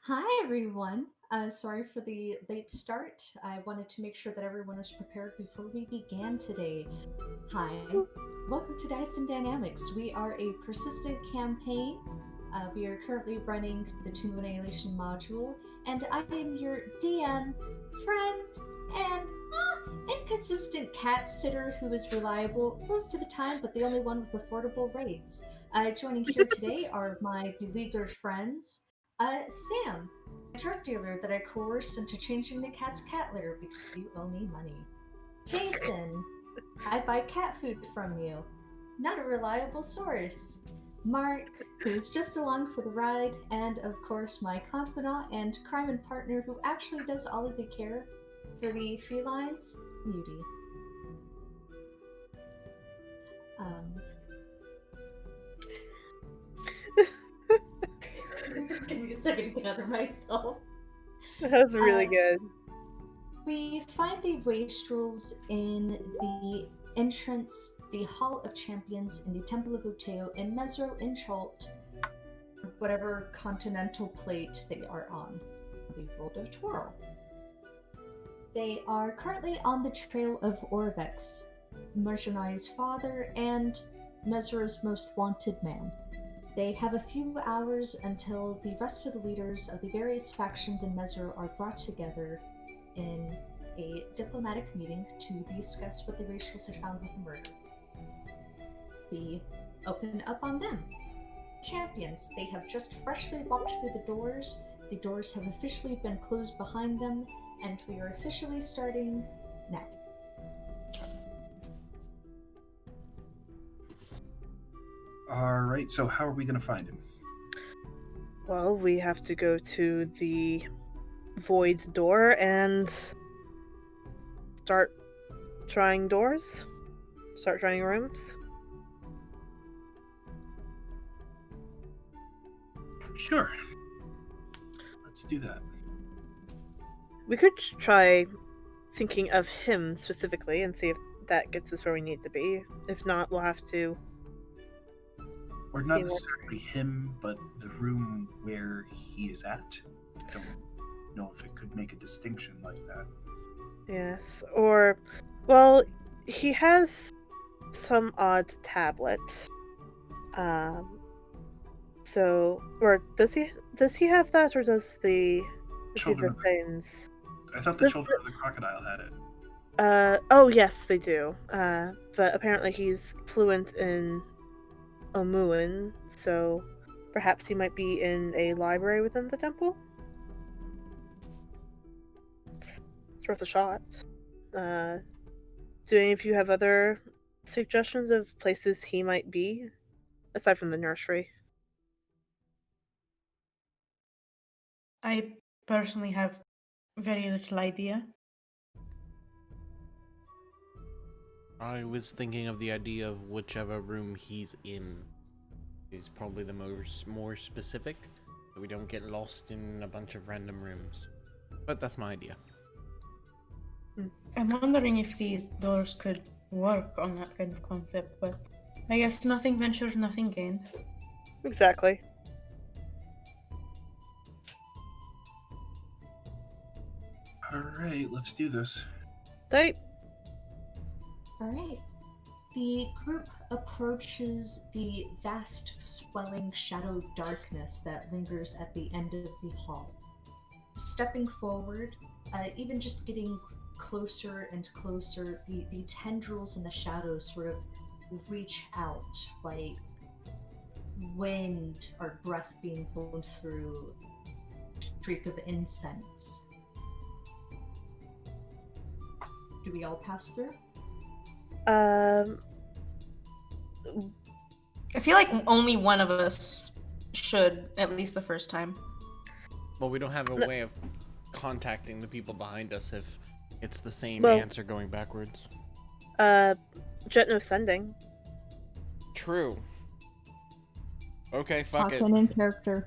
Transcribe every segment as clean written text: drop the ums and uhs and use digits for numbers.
Hi, everyone. Sorry for the late start. I wanted to make sure that everyone was prepared before we began today. Hi, welcome to Dice and Dynamics. We are a persistent campaign. We are currently running the Tomb of Annihilation module, and I am your DM, friend, and inconsistent cat sitter who is reliable most of the time, but the only one with affordable rates. Joining here today are my beleaguered friends. Sam, a drug dealer that I coerced into changing the cat's cat litter because you owe me money. Jason, I buy cat food from you. Not a reliable source. Mark, who's just along for the ride, and of course my confidant and crime and partner who actually does all of the care for the felines, Beauty. Um, Give me a second to gather myself. That was really Uh, good. We find the wastrels in the entrance, the Hall of Champions, in the Temple of Uteo, in Mesro, in Chult, whatever continental plate they are on, the World of Twirl. They are currently on the trail of Orbex, Marjanai's father and Mesro's most wanted man. They have a few hours until the rest of the leaders of the various factions in Mesro are brought together in a diplomatic meeting to discuss what the racials had found with the murder. We open up on them. Champions, they have just freshly walked through the doors. The doors have officially been closed behind them, and we are officially starting now. All right, so how are we going to find him? Well, we have to go to the Void's door and start trying doors. Start trying rooms. Sure. Let's do that. We could try thinking of him specifically and see if that gets us where we need to be. If not, we'll have to. Or not necessarily him, but the room where he is at. I don't know if it could make a distinction like that. Yes. Or, well, he has some odd tablet. So, or does he have that, or does the Children of the, Saiyans? I thought the children of the crocodile had it. Oh yes, they do. But apparently he's fluent in Omuan, so perhaps he might be in a library within the temple. It's worth a shot. Do any of you have other suggestions of places he might be, aside from the nursery? I personally have very little idea. I was thinking of the idea of whichever room he's in is probably the more specific, so we don't get lost in a bunch of random rooms. But that's my idea. I'm wondering if these doors could work on that kind of concept, but I guess nothing ventured, nothing gained. Exactly. All right, let's do this. Right. All right. The group approaches the vast, swelling shadow darkness that lingers at the end of the hall. Stepping forward, even just getting closer and closer, the tendrils and the shadows sort of reach out like wind or breath being blown through a streak of incense. Do we all pass through? I feel like only one of us should, at least the first time. Well, we don't have a way of contacting the people behind us if it's the same Well- answer going backwards. Jet no sending. True. Okay, fuck it. Talking in character.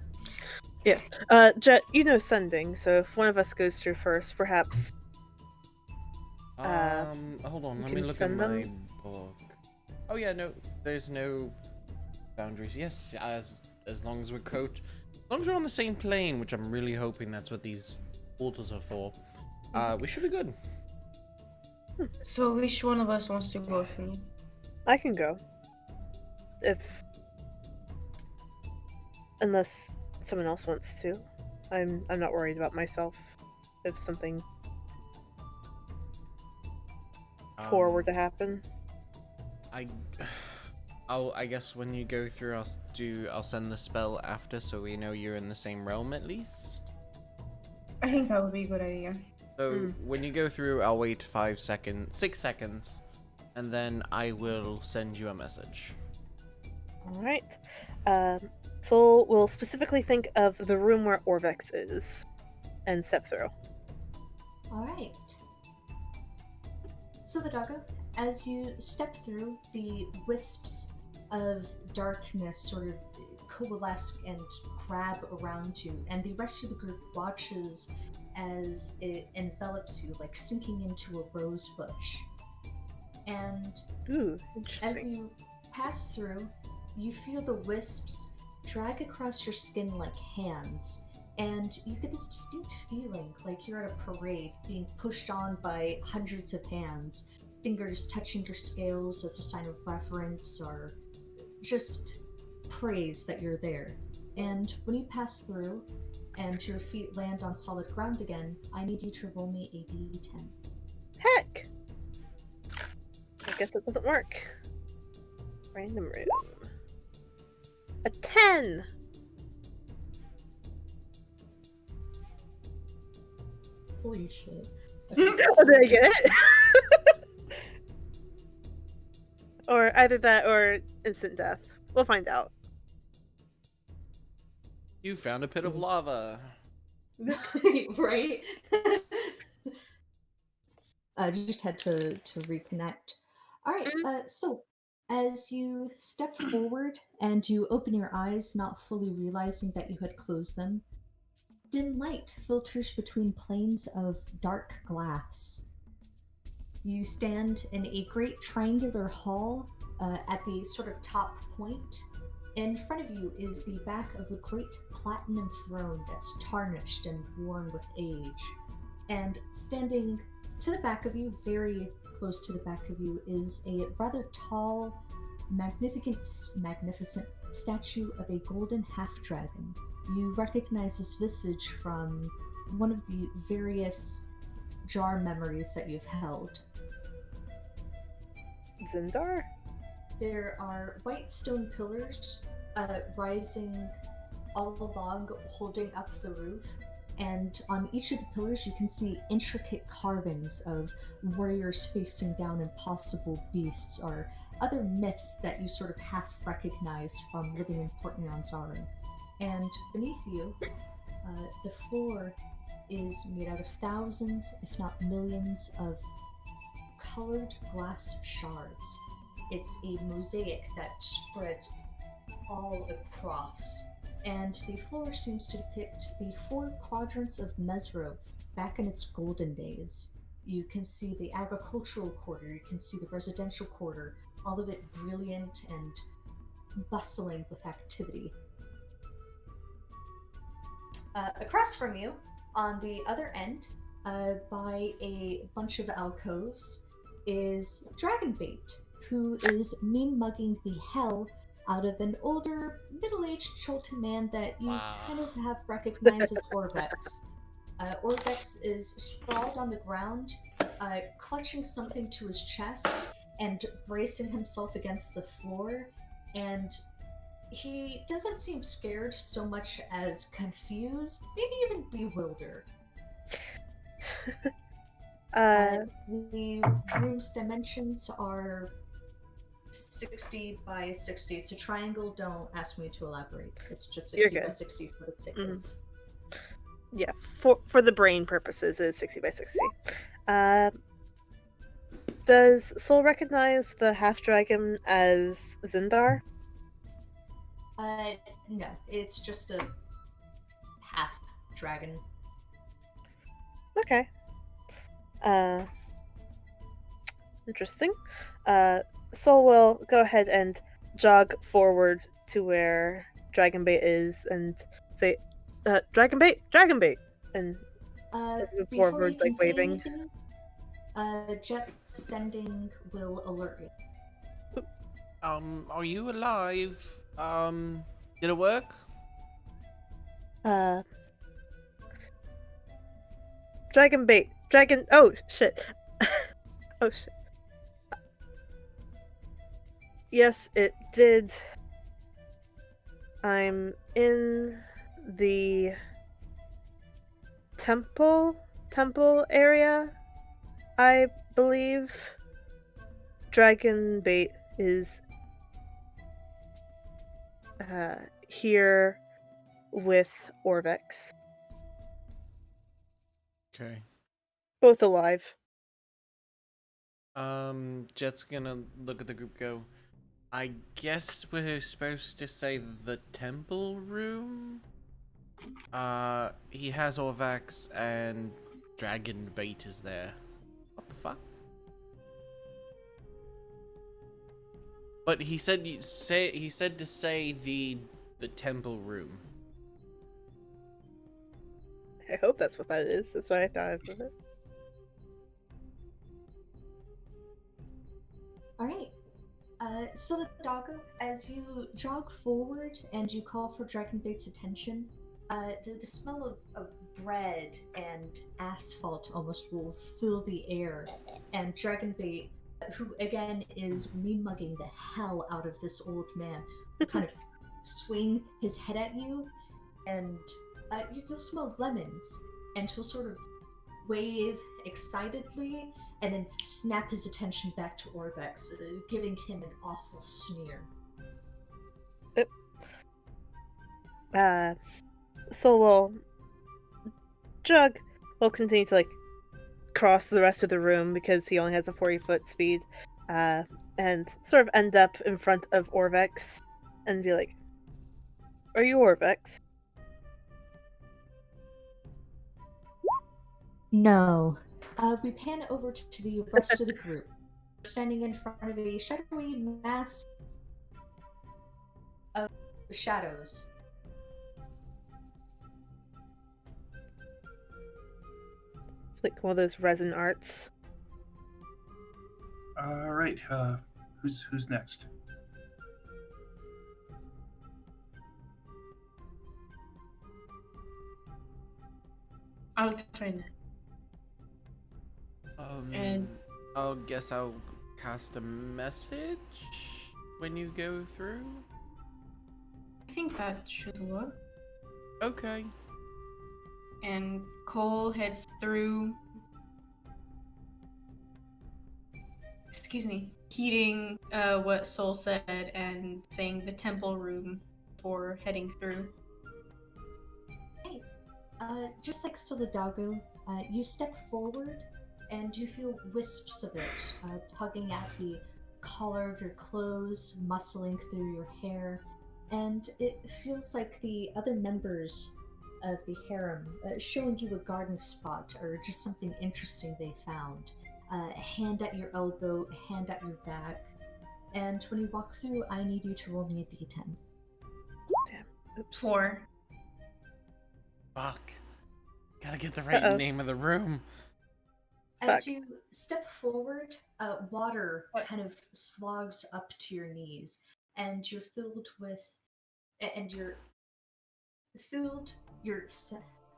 Yes. Jet, you know sending, so if one of us goes through first, perhaps. Hold on, you let me can look at send my them? book. Oh yeah, no, there's no boundaries. Yes, as long as we're long as we're on the same plane, which I'm really hoping that's what these portals are for, we should be good. So which one of us wants to go through? I can go. Unless someone else wants to. I'm not worried about myself if something poor were to happen. I guess when you go through, I'll send the spell after, so we know you're in the same realm at least. I think that would be a good idea. So when you go through, I'll wait 6 seconds, and then I will send you a message. All right. Soul will specifically think of the room where Orvex is and step through. All right. So the doggo, as you step through, the wisps of darkness sort of coalesce and grab around you, and the rest of the group watches as it envelops you, like sinking into a rose bush. And Ooh, as interesting. you pass through, you feel the wisps drag across your skin like hands, and you get this distinct feeling like you're at a parade being pushed on by hundreds of hands, fingers touching your scales as a sign of reverence or just praise that you're there. And when you pass through and your feet land on solid ground again, I need you to roll me a d10. Heck! I guess that doesn't work. Random room. A 10! Holy shit. Oh, did I get it? Or either that or instant death. We'll find out. You found a pit of lava. Right? I just had to reconnect. All right, so as you step forward and you open your eyes, not fully realizing that you had closed them, dim light filters between planes of dark glass. You stand in a great triangular hall at the sort of top point. In front of you is the back of a great platinum throne that's tarnished and worn with age. And standing to the back of you, very close to the back of you, is a rather tall, magnificent statue of a golden half-dragon. You recognize this visage from one of the various jar memories that you've held. Zindar? There are white stone pillars rising all along, holding up the roof. And on each of the pillars, you can see intricate carvings of warriors facing down impossible beasts or other myths that you sort of half recognize from living in Port Nyanzara. And beneath you, the floor is made out of thousands, if not millions, of colored glass shards. It's a mosaic that spreads all across, and the floor seems to depict the 4 quadrants of Mesro back in its golden days. You can see the agricultural quarter, you can see the residential quarter, all of it brilliant and bustling with activity. Across from you, on the other end, by a bunch of alcoves, is Dragonbait, who is mean-mugging the hell out of an older, middle-aged Chulten man that you kind of have recognized as Orvex. Orvex is sprawled on the ground, clutching something to his chest and bracing himself against the floor, and he doesn't seem scared so much as confused, maybe even bewildered. The room's dimensions are 60 by 60. It's a triangle. Don't ask me to elaborate. It's just 60 by 60 for the sake of... Yeah, for the brain purposes, it's 60 by 60. Does Soul recognize the half-dragon as Zindar? No. It's just a half-dragon. Okay. Interesting. Soul will go ahead and jog forward to where Dragonbait is and say, dragon bait, and sort of move Before forward, you like can say waving. anything, Jet sending will alert you. Are you alive? Did it work? Uh, dragon bait, dragon. Oh shit! Oh shit! Yes, it did. I'm in the temple area, I believe. Dragon bait is here with Orvex. Okay. Both alive. Jet's gonna look at the group, go, I guess we're supposed to say the temple room? He has Orvax and Dragon Bait is there. What the fuck? But he said to say the temple room. I hope that's what that is. That's what I thought of it. All right. So the doggo, as you jog forward and you call for Dragonbait's attention, the smell of bread and asphalt almost will fill the air, and Dragonbait, who again is mugging the hell out of this old man, will kind of swing his head at you, and you can smell lemons, and he'll sort of wave excitedly and then snap his attention back to Orvex, giving him an awful sneer. So Jug will continue to cross the rest of the room because he only has a 40-foot speed, and sort of end up in front of Orvex and be like, "Are you Orvex?" No. We pan over to the rest of the group, standing in front of a shadowy mass of shadows. It's like one of those resin arts. All right. Who's next? I'll try that. And I'll guess I'll cast a message when you go through. I think that should work. Okay. And Cole heads through. Excuse me. Heeding what Soul said and saying the temple room for heading through. Hey, just like Solidago, you step forward and you feel wisps of it tugging at the collar of your clothes, muscling through your hair, and it feels like the other members of the harem showing you a garden spot or just something interesting they found. A hand at your elbow, a hand at your back, and when you walk through, I need you to roll me a d10. Damn. Oops. 4. Fuck. Gotta get the right name of the room. As Fuck. you step forward, water kind of slogs up to your knees, and you're filled with, and you're filled.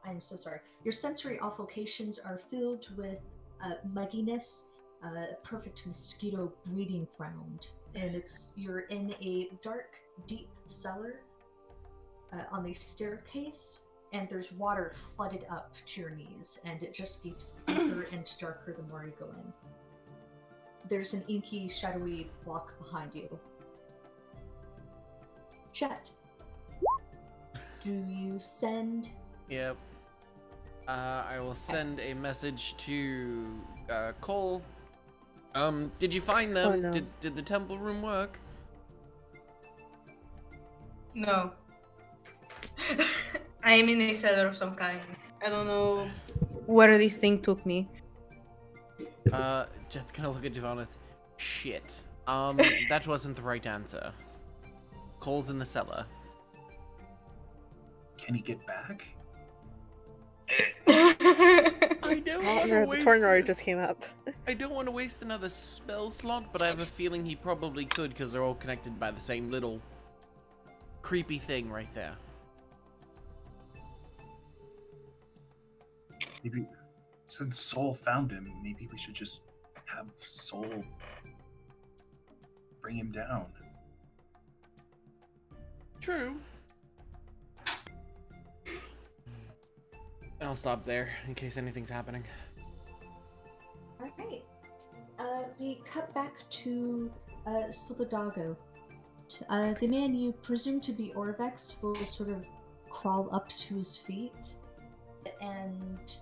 I'm so sorry. Your sensory awfulcations are filled with mugginess, perfect mosquito breeding ground, and you're in a dark, deep cellar on the staircase. And there's water flooded up to your knees, and it just gets deeper and darker the more you go in. There's an inky, shadowy block behind you. Chet, do you send? Yep. I will send a message to Cole. Did you find them? Oh, no. Did the temple room work? No. I am in a cellar of some kind. I don't know where this thing took me. Jet's gonna look at Javoneth. Shit. That wasn't the right answer. Cole's in the cellar. Can he get back? I don't want to The waste. Tornor just came up. I don't want to waste another spell slot, but I have a feeling he probably could because they're all connected by the same little creepy thing right there. Maybe since Soul found him, maybe we should just have Soul bring him down. True. I'll stop there in case anything's happening. All right. We cut back to Solidago. The man you presume to be Orvex will sort of crawl up to his feet and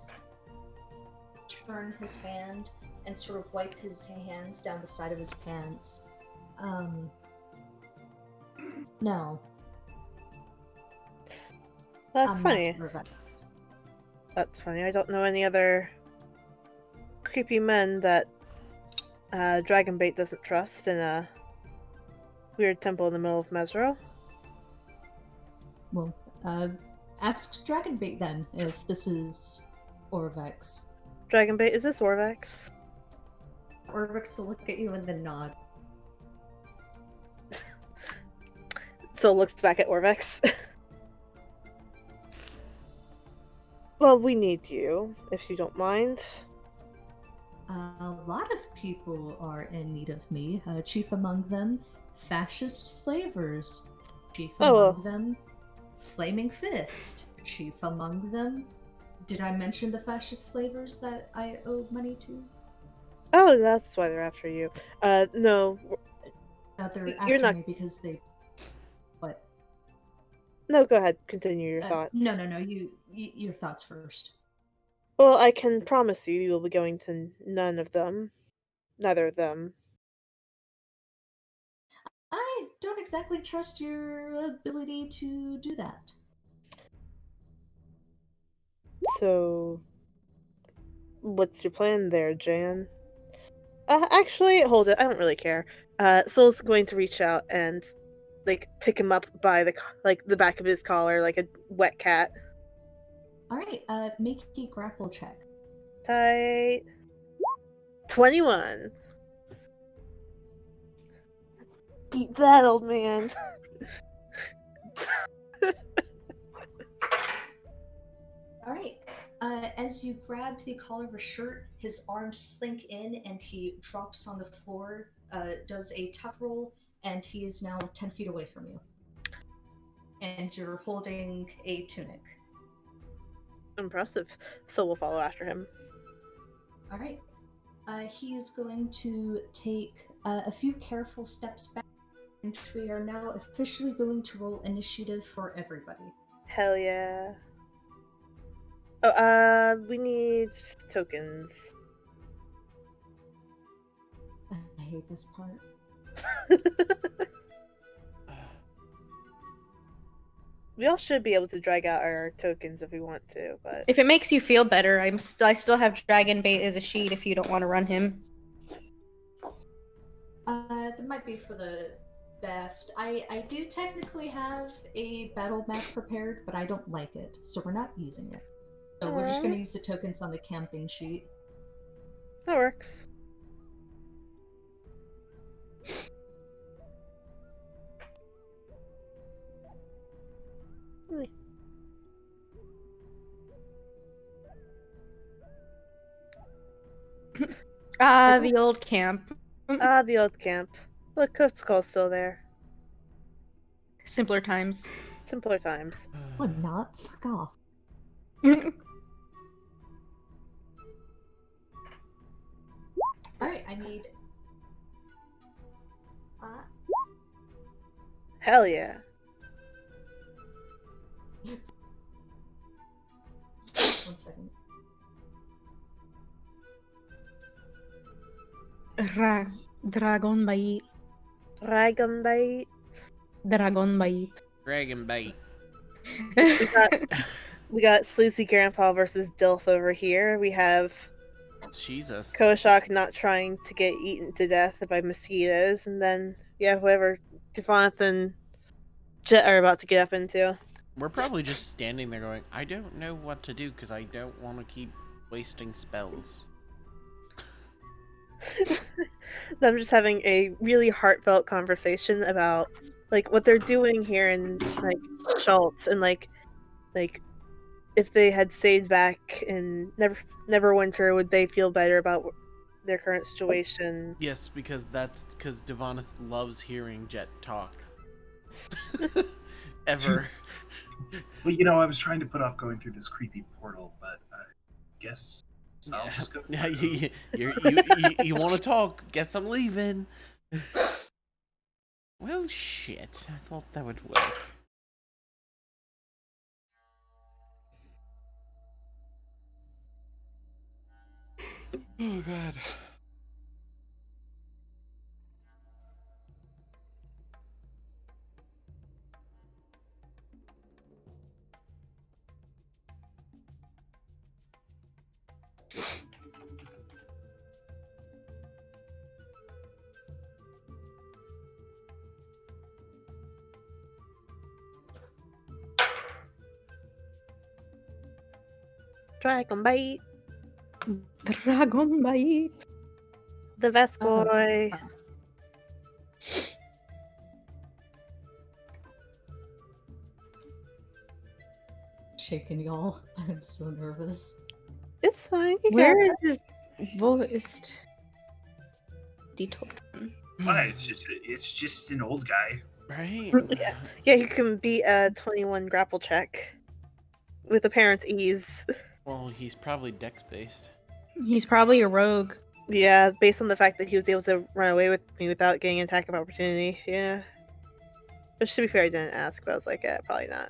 turn his hand and sort of wipe his hands down the side of his pants. No. That's I'm funny. not Orvex. That's funny. I don't know any other creepy men that Dragonbait doesn't trust in a weird temple in the middle of Mesro. Well, ask Dragonbait then if this is Orvex. Dragonbait, is this Orvex? Orvex will look at you and then nod. So looks back at Orvex. Well, we need you, if you don't mind. A lot of people are in need of me. Chief among them, fascist slavers. Chief Oh. among them, Flaming Fist. Chief among them. Did I mention the fascist slavers that I owe money to? Oh, that's why they're after you. No. They're You're after not- me because they. What? No, go ahead. Continue your thoughts. No. Your thoughts first. Well, I can promise you will be going to none of them. Neither of them. I don't exactly trust your ability to do that. So, what's your plan there, Jan? Actually, hold it. I don't really care. Soul's going to reach out and, like, pick him up by the back of his collar, like a wet cat. All right. Make a grapple check. Tight. 21. Beat that, old man. All right. As you grab the collar of his shirt, his arms slink in and he drops on the floor, does a tuck roll, and he is now 10 feet away from you. And you're holding a tunic. Impressive. So we'll follow after him. All right. He is going to take a few careful steps back, and we are now officially going to roll initiative for everybody. Hell yeah. Oh, we need tokens. I hate this part. We all should be able to drag out our tokens if we want to, but If it makes you feel better, I still have Dragonbait as a sheet if you don't want to run him. That might be for the best. I do technically have a battle map prepared, but I don't like it, so we're not using it. So we're just going to use the tokens on the camping sheet. that works. The old camp. The old camp. Look, Coatskull's still there. Simpler times. Simpler times. Oh, not? Fuck off. Alright, I need... Hell yeah. One second. Dragon bite. Dragon bite. Dragon bite. Dragon bait. We got Sleazy Grandpa versus Dilf over here. We have Jesus. Koshak not trying to get eaten to death by mosquitoes, and then whoever Devonth and Jet are about to get up into. We're probably just standing there going, I don't know what to do because I don't want to keep wasting spells. Them just having a really heartfelt conversation about like what they're doing here in like Chult and like if they had stayed back in Neverwinter, would they feel better about their current situation? Yes, because Devoneth loves hearing Jet talk. Ever. Well, I was trying to put off going through this creepy portal, but I guess I'll just go. Yeah, you want to talk? Guess I'm leaving. Well, shit. I thought that would work. Oh, God. Dragon bite, Dragon bite. the best Oh, boy. wow. Shaking y'all. I'm so nervous. It's fine. You got Where it. is voiced detour? Why? It's just an old guy. Right? Yeah, you can beat a 21 grapple check with apparent ease. Well, he's probably dex-based. He's probably a rogue. Yeah, based on the fact that he was able to run away with me without getting an attack of opportunity. Yeah. Which, to be fair, I didn't ask, but I was like, yeah, probably not.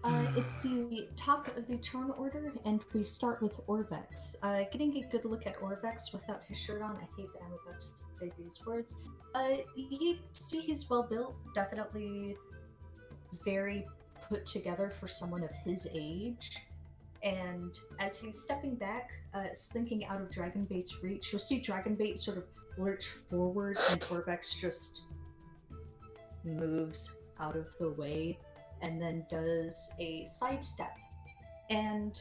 All right, it's the top of the turn order, and we start with Orvex. Getting a good look at Orvex without his shirt on, I hate that I'm about to say these words. He's well built, definitely very put together for someone of his age. And as he's stepping back, slinking out of Dragonbait's reach, you'll see Dragonbait sort of lurch forward, and Orvex just moves out of the way and then does a sidestep. And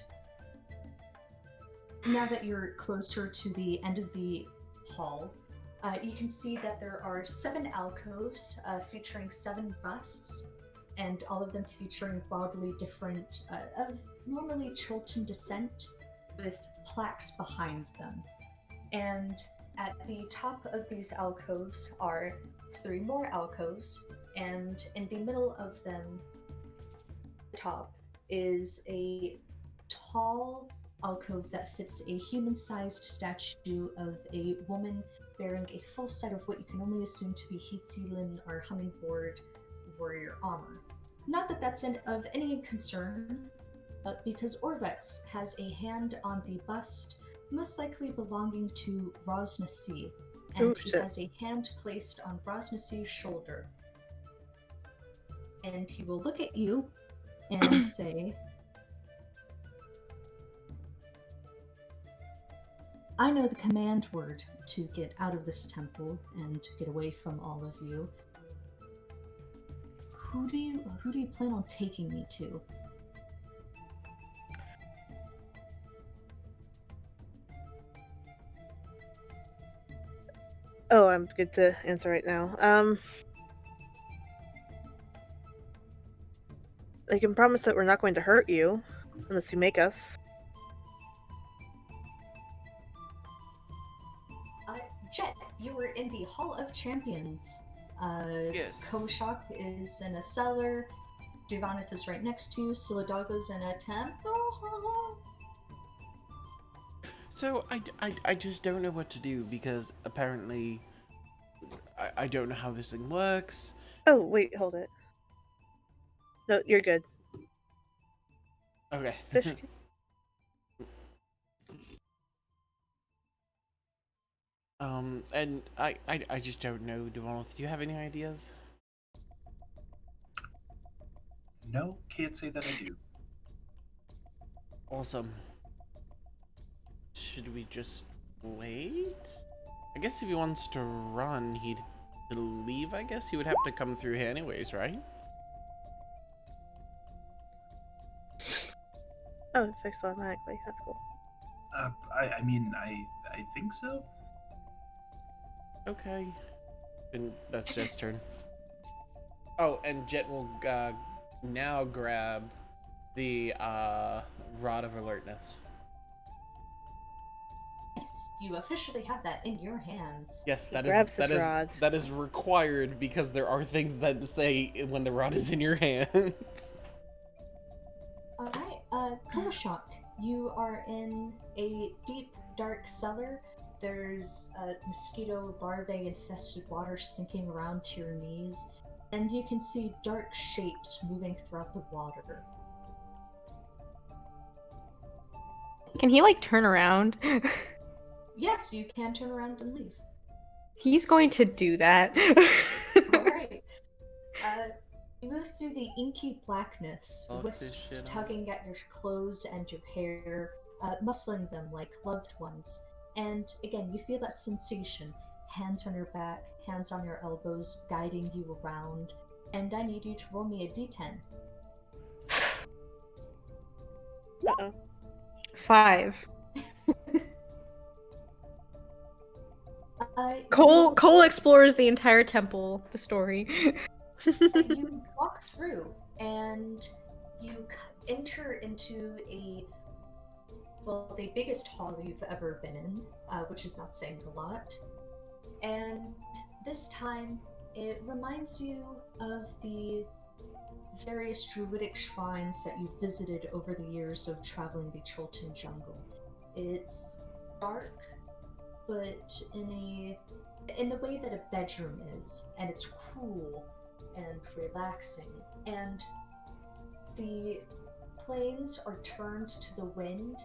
now that you're closer to the end of the hall, you can see that there are 7 alcoves featuring 7 busts, and all of them featuring wildly different, of normally Chilton descent, with plaques behind them. And at the top of these alcoves are 3 more alcoves, and in the middle of them, top is a tall alcove that fits a human-sized statue of a woman wearing a full set of what you can only assume to be Chillen or hummingbird warrior armor. Not that that's of any concern, but because Orvex has a hand on the bust, most likely belonging to Rosnasi, and he shit. has a hand placed on Rosnasi's shoulder. And he will look at you and say, I know the command word to get out of this temple and get away from all of you. Who do you plan on taking me to? Oh, I'm good to answer right now. I can promise that we're not going to hurt you, unless you make us. Jet, you were in the Hall of Champions. Yes. Koshak is in a cellar. Duvanith is right next to you. Solidago's in a temple. So, I just don't know what to do because apparently I don't know how this thing works. Oh, wait, hold it. No, you're good. Okay. Fish. And I just don't know, Devoneth. Do you have any ideas? No, can't say that I do. Awesome. Should we just wait? I guess if he wants to run, he'd leave, I guess. He would have to come through here anyways, right? Oh, it fixed automatically. That's cool. I mean, I think so. Okay. And that's Jet's turn. Oh, and Jet will now grab the Rod of Alertness. Yes, you officially have that in your hands. Yes, that grabs is his rod. that is required because there are things that say when the rod is in your hands. Alright, Kumashok, you are in a deep, dark cellar. There's mosquito larvae infested water sinking around to your knees, and you can see dark shapes moving throughout the water. Can he like turn around? Yes, you can turn around and leave. He's going to do that. Alright. You move through the inky blackness, Fuck this wisps shit up. tugging at your clothes and your hair, muscling them like loved ones. And again, you feel that sensation. Hands on your back, hands on your elbows, guiding you around. And I need you to roll me a d10. Uh-oh. 5. You Cole explores the entire temple, the story. you walk through and you enter into the biggest hall you've ever been in, which is not saying a lot. And this time, it reminds you of the various druidic shrines that you've visited over the years of traveling the Chilten jungle. It's dark, but in the way that a bedroom is, and it's cool and relaxing, and the planes are turned to the wind,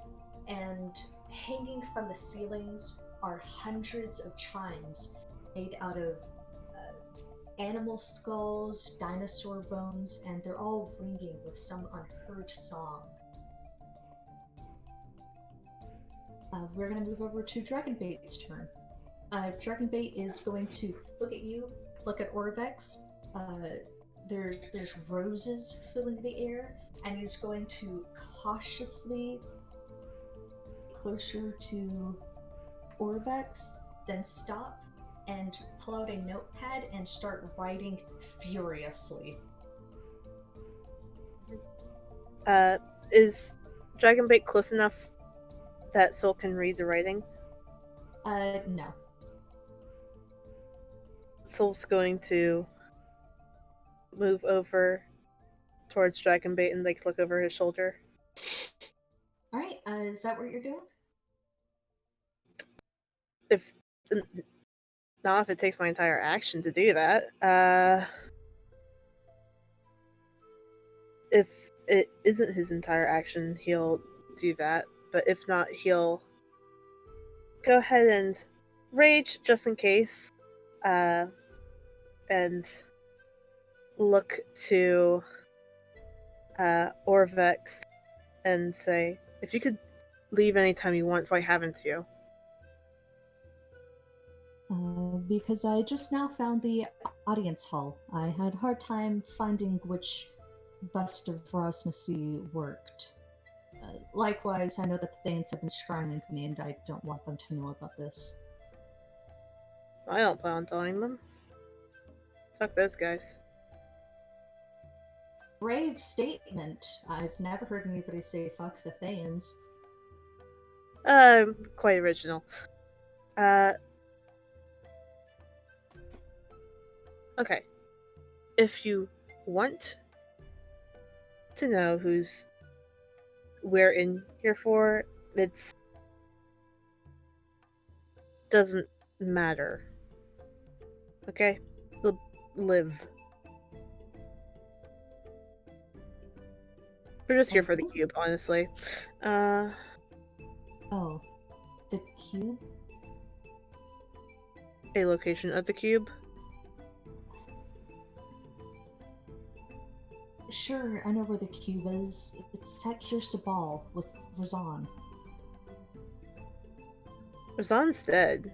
and hanging from the ceilings are hundreds of chimes made out of animal skulls, dinosaur bones, and they're all ringing with some unheard song. We're going to move over to Dragonbait's turn. Dragonbait is going to look at you, look at Orvex. There's roses filling the air, and he's going to cautiously closer to Orvex, then stop and pull out a notepad and start writing furiously. Is Dragonbait close enough that Soul can read the writing? No. Soul's going to move over towards Dragonbait and like look over his shoulder. Alright, is that what you're doing? Not if it takes my entire action to do that. If it isn't his entire action, he'll do that. But if not, he'll go ahead and rage just in case. And look to Orvex and say, if you could leave anytime you want, why haven't you? Because I just now found the audience hall. I had a hard time finding which bust of Rosmasi worked. Likewise, I know that the Thanes have been shrining me, and I don't want them to know about this. I don't plan on telling them. Fuck those guys. Brave statement. I've never heard anybody say fuck the Thanes. Quite original. Okay. If you want to know who's we're in here for, it's doesn't matter. Okay? Live. We're just here for the cube, honestly. Oh. The cube? A location of the cube. Sure, I know where the cube is. It's at Kirsabal with Razan. Razan's dead.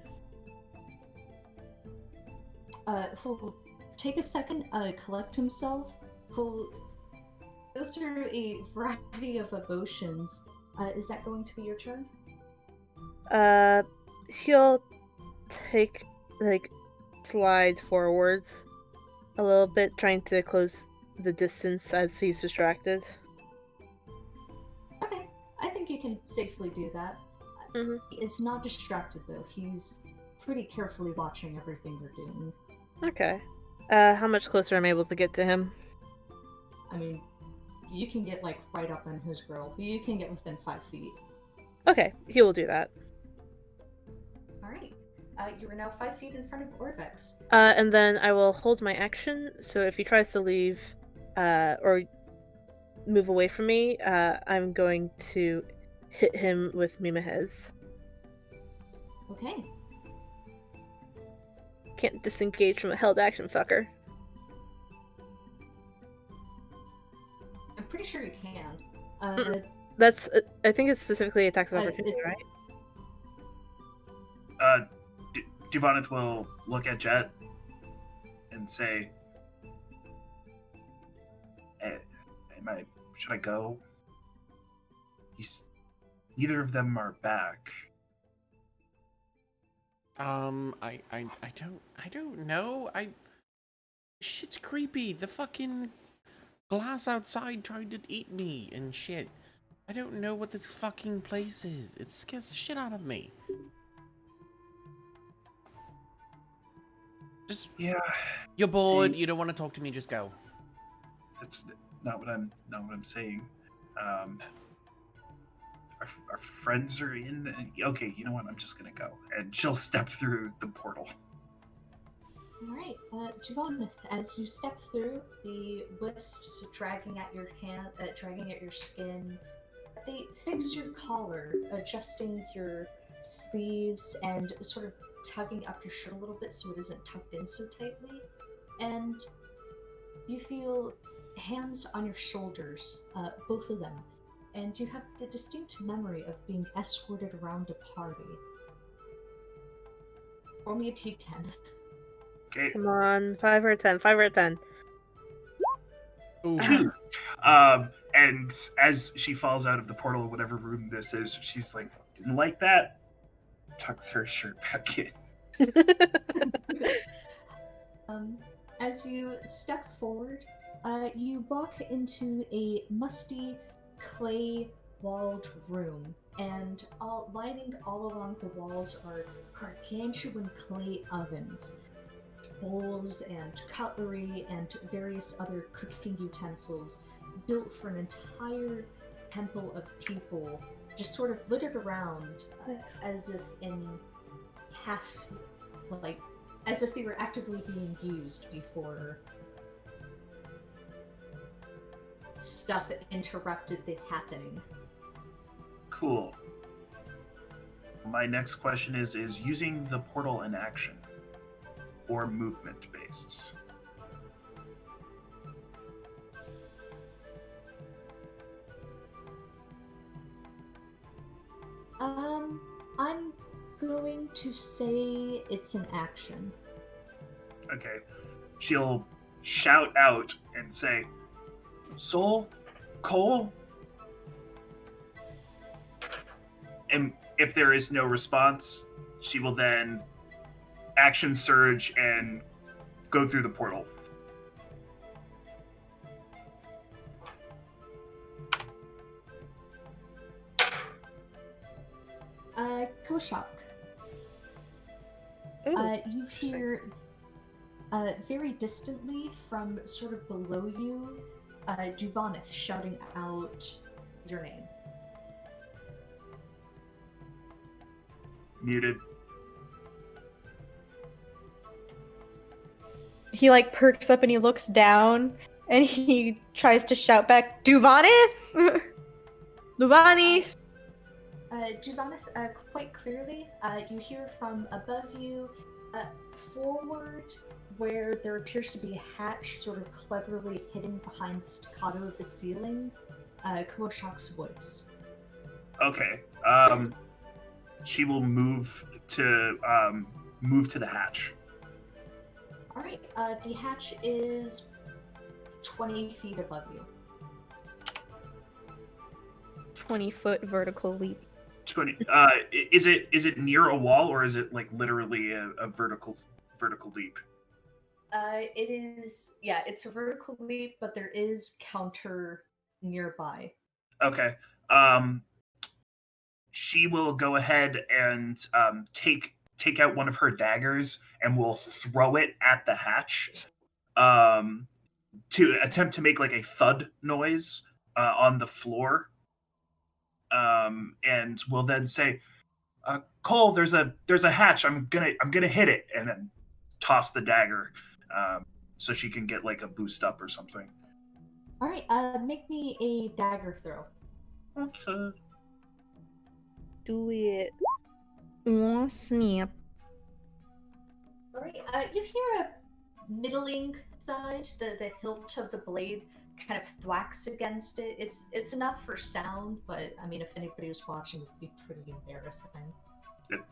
He'll take a second, collect himself. He'll go through a variety of emotions. Is that going to be your turn? He'll take, slide forwards a little bit, trying to close the distance as he's distracted. Okay, I think you can safely do that. Mm-hmm. He is not distracted though. He's pretty carefully watching everything you're doing. Okay. How much closer am I able to get to him? I mean, you can get like right up on his grill. You can get within 5 feet. Okay, he will do that. All right. You are now 5 feet in front of Orvex. And then I will hold my action, so if he tries to leave, or move away from me, I'm going to hit him with Mimahez. Okay. Can't disengage from a held action, fucker. I'm pretty sure you can. That's, I think it's specifically attacks of opportunity, right? Duvanith will look at Jet and say, should I go? Neither of them are back. I don't know. Shit's creepy. The fucking glass outside tried to eat me and shit. I don't know what this fucking place is. It scares the shit out of me. Just, Yeah. you're bored. See, You don't want to talk to me. Just go. That's not what I'm saying. Our friends are in. Okay, you know what? I'm just gonna go, and she'll step through the portal. All right, Javon, as you step through, the wisps dragging at your hand, dragging at your skin, they fix your collar, adjusting your sleeves and sort of tugging up your shirt a little bit so it isn't tucked in so tightly. And you feel hands on your shoulders, both of them, and you have the distinct memory of being escorted around a party. Roll me a T10. Okay. Come on, 5 or 10, 5 or 10. Ooh. 2. And as she falls out of the portal, whatever room this is, she's like, didn't like that. Tucks her shirt back in. As you step forward, you walk into a musty, clay-walled room, and lining all along the walls are gargantuan clay ovens, bowls and cutlery and various other cooking utensils built for an entire temple of people, just sort of littered around as if in half, like, as if they were actively being used before stuff interrupted the happening. Cool. My next question is using the portal an action or movement based? I'm going to say it's an action. Okay. She'll shout out and say, Soul, Cole? And if there is no response, she will then action surge and go through the portal. Koshak. You hear very distantly from sort of below you, Duvanith shouting out your name. Muted. He like perks up and he looks down and he tries to shout back, Duvanith? Duvanith! Duvanith, quite clearly, you hear from above you, forward, where there appears to be a hatch sort of cleverly hidden behind the staccato of the ceiling, Koshak's voice. Okay. she will move to the hatch. All right. The hatch is 20 feet above you. 20-foot vertical leap. 20. Is it near a wall, or is it like literally a vertical leap? It is, yeah, it's a vertical leap, but there is counter nearby. Okay. She will go ahead and take out one of her daggers and will throw it at the hatch, to attempt to make like a thud noise on the floor, and will then say, "Cole, there's a hatch. I'm gonna hit it," and then toss the dagger, so she can get like a boost up or something. All right. Make me a dagger throw. Okay. Do it. Oh, snap. All right. You hear a middling thud. The hilt of the blade kind of thwacks against it. It's enough for sound, but I mean, if anybody was watching, it would be pretty embarrassing.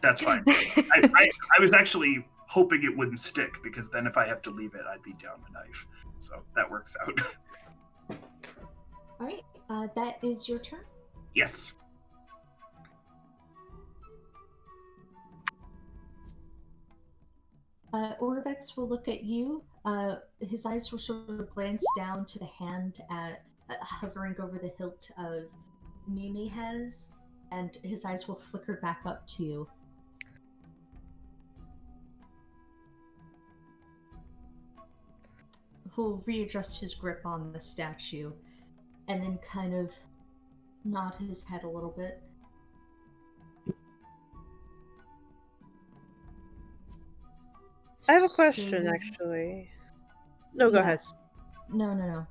That's fine. I was actually hoping it wouldn't stick, because then if I have to leave it, I'd be down the knife. So that works out. All right. That is your turn. Yes. Orvex will look at you. His eyes will sort of glance down to the hand hovering over the hilt of Mimi has, and his eyes will flicker back up to you. He'll readjust his grip on the statue, and then kind of nod his head a little bit. I have a question, So- actually. No, go ahead. Yes. No.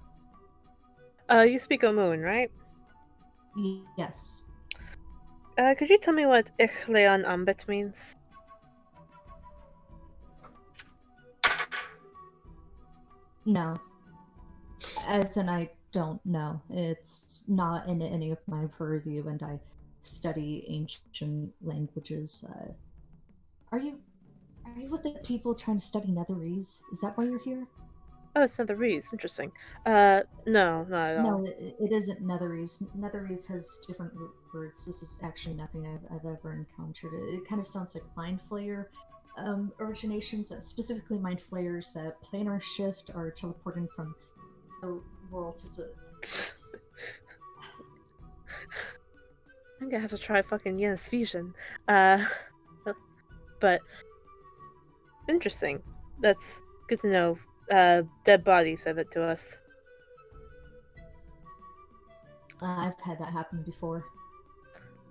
You speak Omoon, right? Yes. Could you tell me what Ichleon Ambit means? No. As in, I don't know. It's not in any of my purview, and I study ancient languages. Are you with the people trying to study Netherese? Is that why you're here? Oh, it's Netherese. Interesting. No, not at all. No, it isn't Netherese. Netherese has different words. This is actually nothing I've ever encountered. It kind of sounds like Mind Flayer originations, specifically Mind Flayers that planar shift or teleporting from the worlds. I'm gonna have to try fucking Yen's Fusion. But interesting. That's good to know. Dead Body said that to us. I've had that happen before.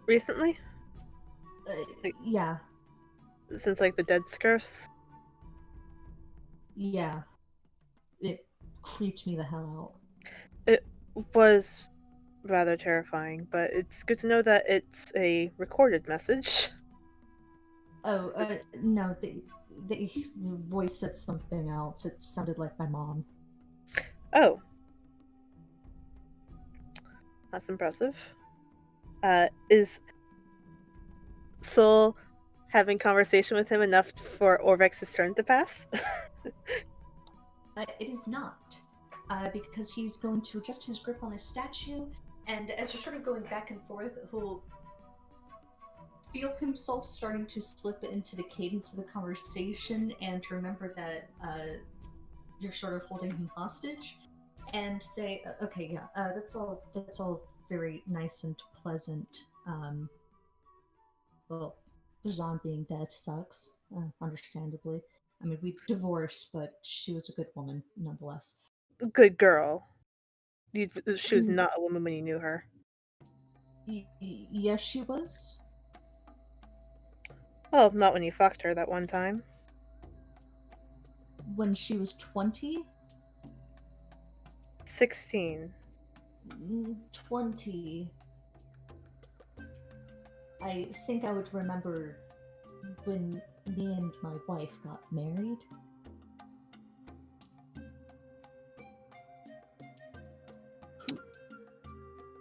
Recently? Yeah. Since like the Dead Scurfs? Yeah. It creeped me the hell out. It was rather terrifying, but it's good to know that it's a recorded message. Oh, no, the voice said something else. It sounded like my mom. Oh. That's impressive. Is Soul having conversation with him enough for Orvex's turn to pass? It is not. Because he's going to adjust his grip on the statue, and as you're sort of going back and forth, he'll feel himself starting to slip into the cadence of the conversation and remember that you're sort of holding him hostage, and say, "Okay, yeah, that's all very nice and pleasant. Well, the Zon being dead sucks, understandably. I mean, we divorced, but she was a good woman nonetheless." Good girl. She was not a woman when you knew her. Yes, she was. Well, not when you fucked her that one time. When she was 20? 16. 20. I think I would remember when me and my wife got married.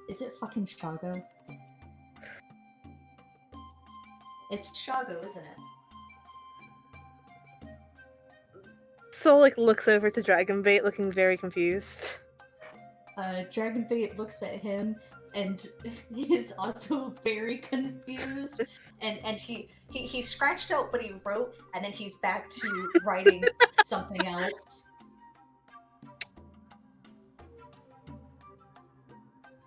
Is it fucking Chicago? It's Shago, isn't it? Soul like looks over to Dragonbait, looking very confused. Dragonbait looks at him and he is also very confused. And he scratched out what he wrote, and then he's back to writing something else.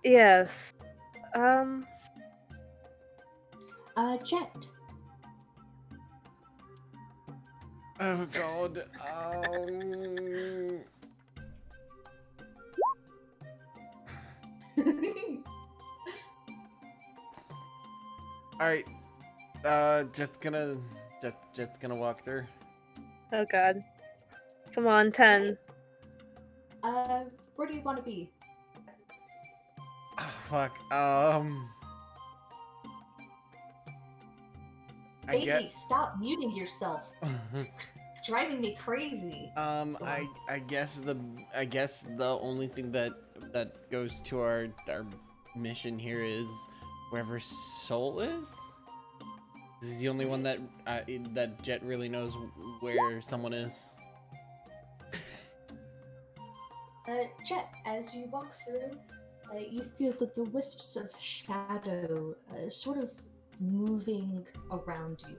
Yes. Jet. Oh god. Alright. Just gonna walk through. Oh god. Come on, 10. Where do you want to be? Oh, fuck. I Baby, get. stop muting yourself. Driving me crazy. I guess the only thing that goes to our mission here is wherever Soul is. This is the only one that that Jet really knows where someone is. Jet, as you walk through, you feel that the wisps of shadow sort of moving around you.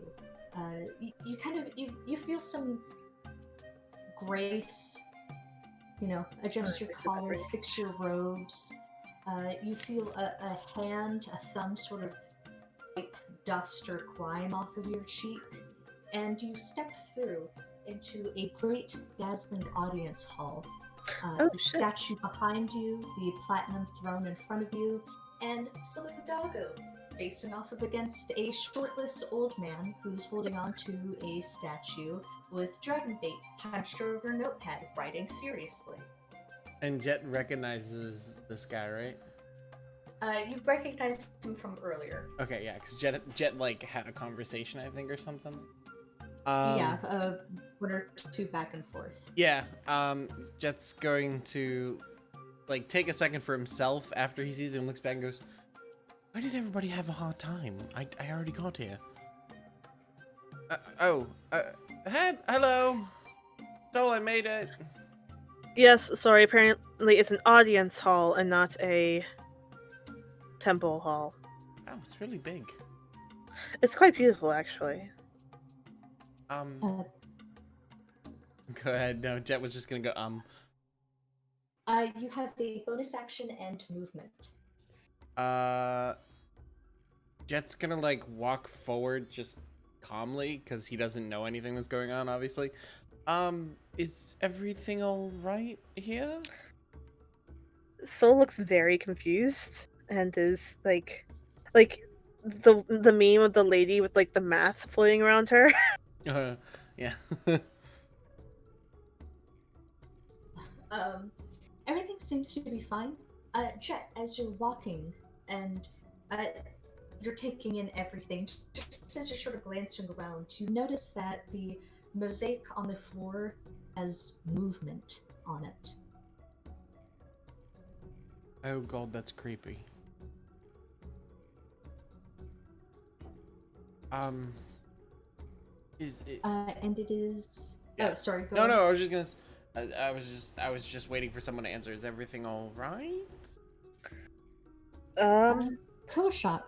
You kind of you feel some grace. You know, adjust your collar, fix your robes. You feel a hand, a thumb sort of wipe dust or grime off of your cheek, and you step through into a great dazzling audience hall. Oh, The shit. statue behind you, the platinum throne in front of you, and Solidago facing off of against a shortless old man who's holding on to a statue with Dragonbait hunched over a notepad, writing furiously. And Jet recognizes this guy, right? You recognize him from earlier. Okay, yeah, because Jet like had a conversation, I think, or something. Yeah, one or two back and forth. Yeah, Jet's going to like take a second for himself after he sees him, looks back and goes, "Why did everybody have a hard time? I already got here." Hello. Soul, I made it. Yes, sorry, apparently it's an audience hall and not a temple hall. Oh, it's really big. It's quite beautiful, actually. Uh, Go ahead. No, Jet was just gonna go, You have the bonus action and movement. Jet's gonna like walk forward just calmly because he doesn't know anything that's going on, obviously. Is everything all right here? Soul looks very confused and is like the meme of the lady with like the math floating around her. Yeah. Everything seems to be fine. Jet, as you're walking and you're taking in everything, just as you're sort of glancing around, you notice that the mosaic on the floor has movement on it. Oh god, that's creepy. Is it? And it is. Yeah. Oh, sorry. Go No, on. no. I was just gonna. I was just waiting for someone to answer. Is everything all right? Koshak,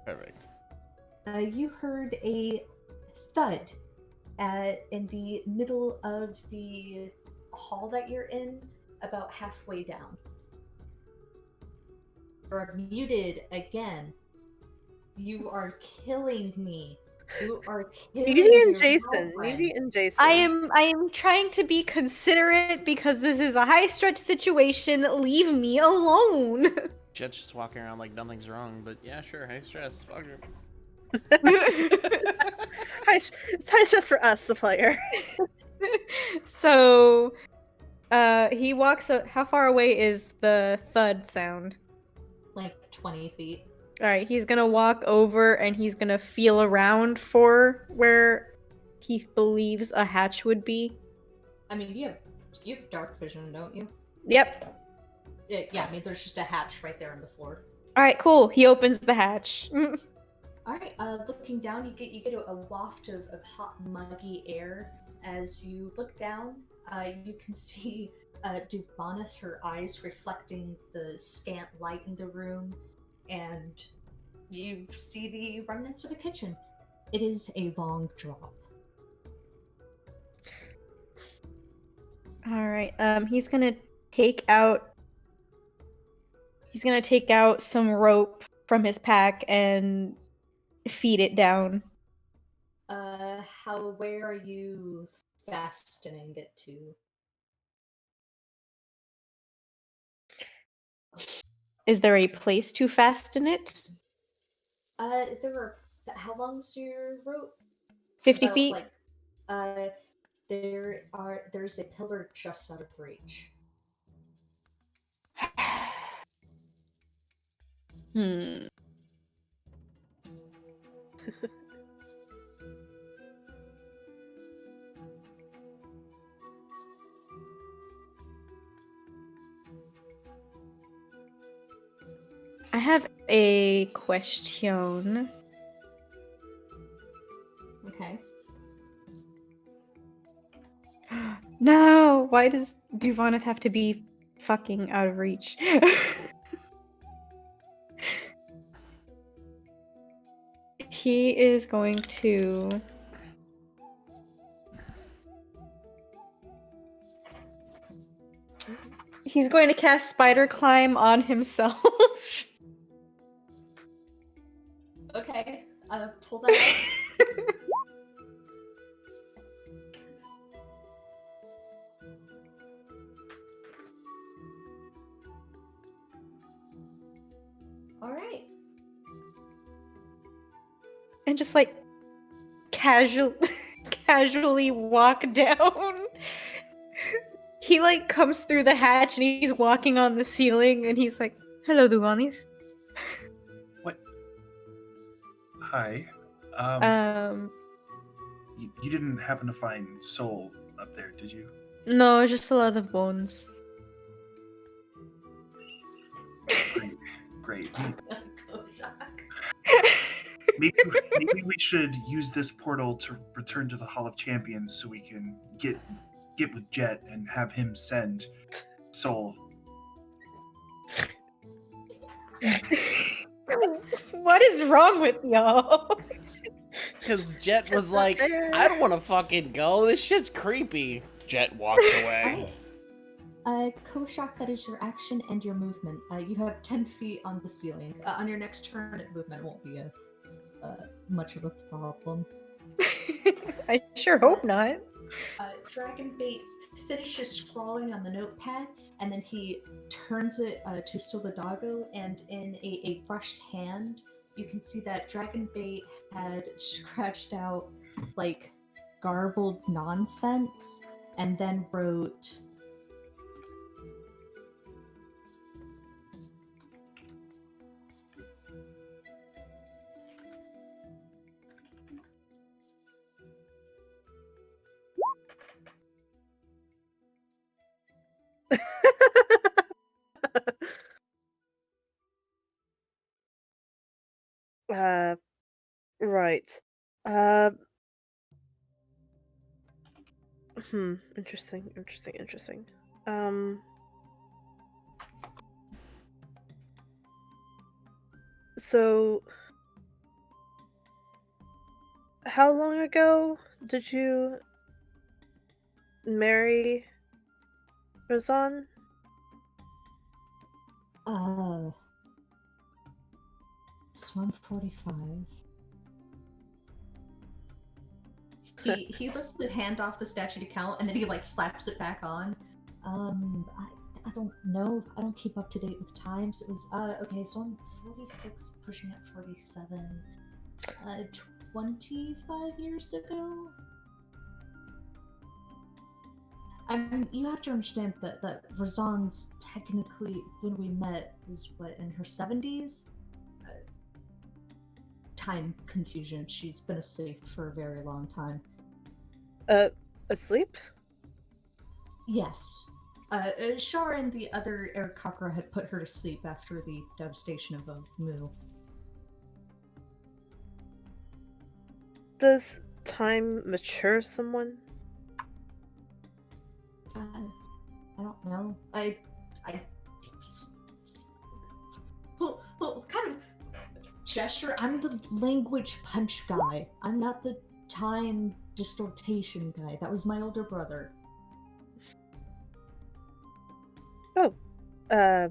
Perfect. you heard a thud in the middle of the hall that you're in, about halfway down. You're muted again. You are killing me. You are killing Muty and your Jason. girlfriend. Muty and Jason. I am trying to be considerate because this is a high stretch situation. Leave me alone. Jet's just walking around like nothing's wrong, but yeah, sure, high stress. Fuck her. It's high stress for us, the player. So, he walks. How far away is the thud sound? Like 20 feet. All right, he's gonna walk over and he's gonna feel around for where he believes a hatch would be. I mean, you have dark vision, don't you? Yep. Yeah, I mean, there's just a hatch right there on the floor. All right, cool. He opens the hatch. All right. Looking down, you get a waft of hot, muggy air. As you look down, you can see Duboneth, her eyes reflecting the scant light in the room, and you see the remnants of a kitchen. It is a long drop. All right. He's gonna take out. He's gonna take out some rope from his pack and feed it down. Where are you fastening it to? Is there a place to fasten it? There are. How long's your rope? 50 About feet? like, there's a pillar just out of reach. Hmm. I have a question. Okay. No! Why does Duvoneth have to be fucking out of reach? He is going to. He's going to cast Spider Climb on himself. Okay. Pull that out. All right. And just like casually walk down. He like comes through the hatch and he's walking on the ceiling and he's like, "Hello, Duvanis." What? Hi. You didn't happen to find Soul up there, did you? No, just a lot of bones. Great. Kozak. Maybe we should use this portal to return to the Hall of Champions so we can get with Jet and have him send Soul. What is wrong with y'all? Because Jet was Just not like, there. I don't want to fucking go. This shit's creepy. Jet walks away. Koshak, that is your action and your movement. You have 10 feet on the ceiling. On your next turn, movement won't be much of a problem. I sure hope not. Dragonbait finishes scrawling on the notepad, and then he turns it to Solidago, and in a brushed hand, you can see that Dragonbait had scratched out, like, garbled nonsense, and then wrote... Right. Interesting. So how long ago did you marry Razan? It's 1:45. He lifts his hand off the statue to count, and then he like slaps it back on. I don't know. I don't keep up to date with times. It was okay. So I'm 46, pushing at 47. 25 years ago. You have to understand that Razan's technically, when we met, was what, in her 70s? Time confusion. She's been asleep for a very long time. Asleep? Yes. Shar and the other Aarakocra had put her to sleep after the devastation of Mu. Does time mature someone? I don't know. I well, kind of gesture. I'm the language punch guy. I'm not the time distortation guy. That was my older brother. Oh, I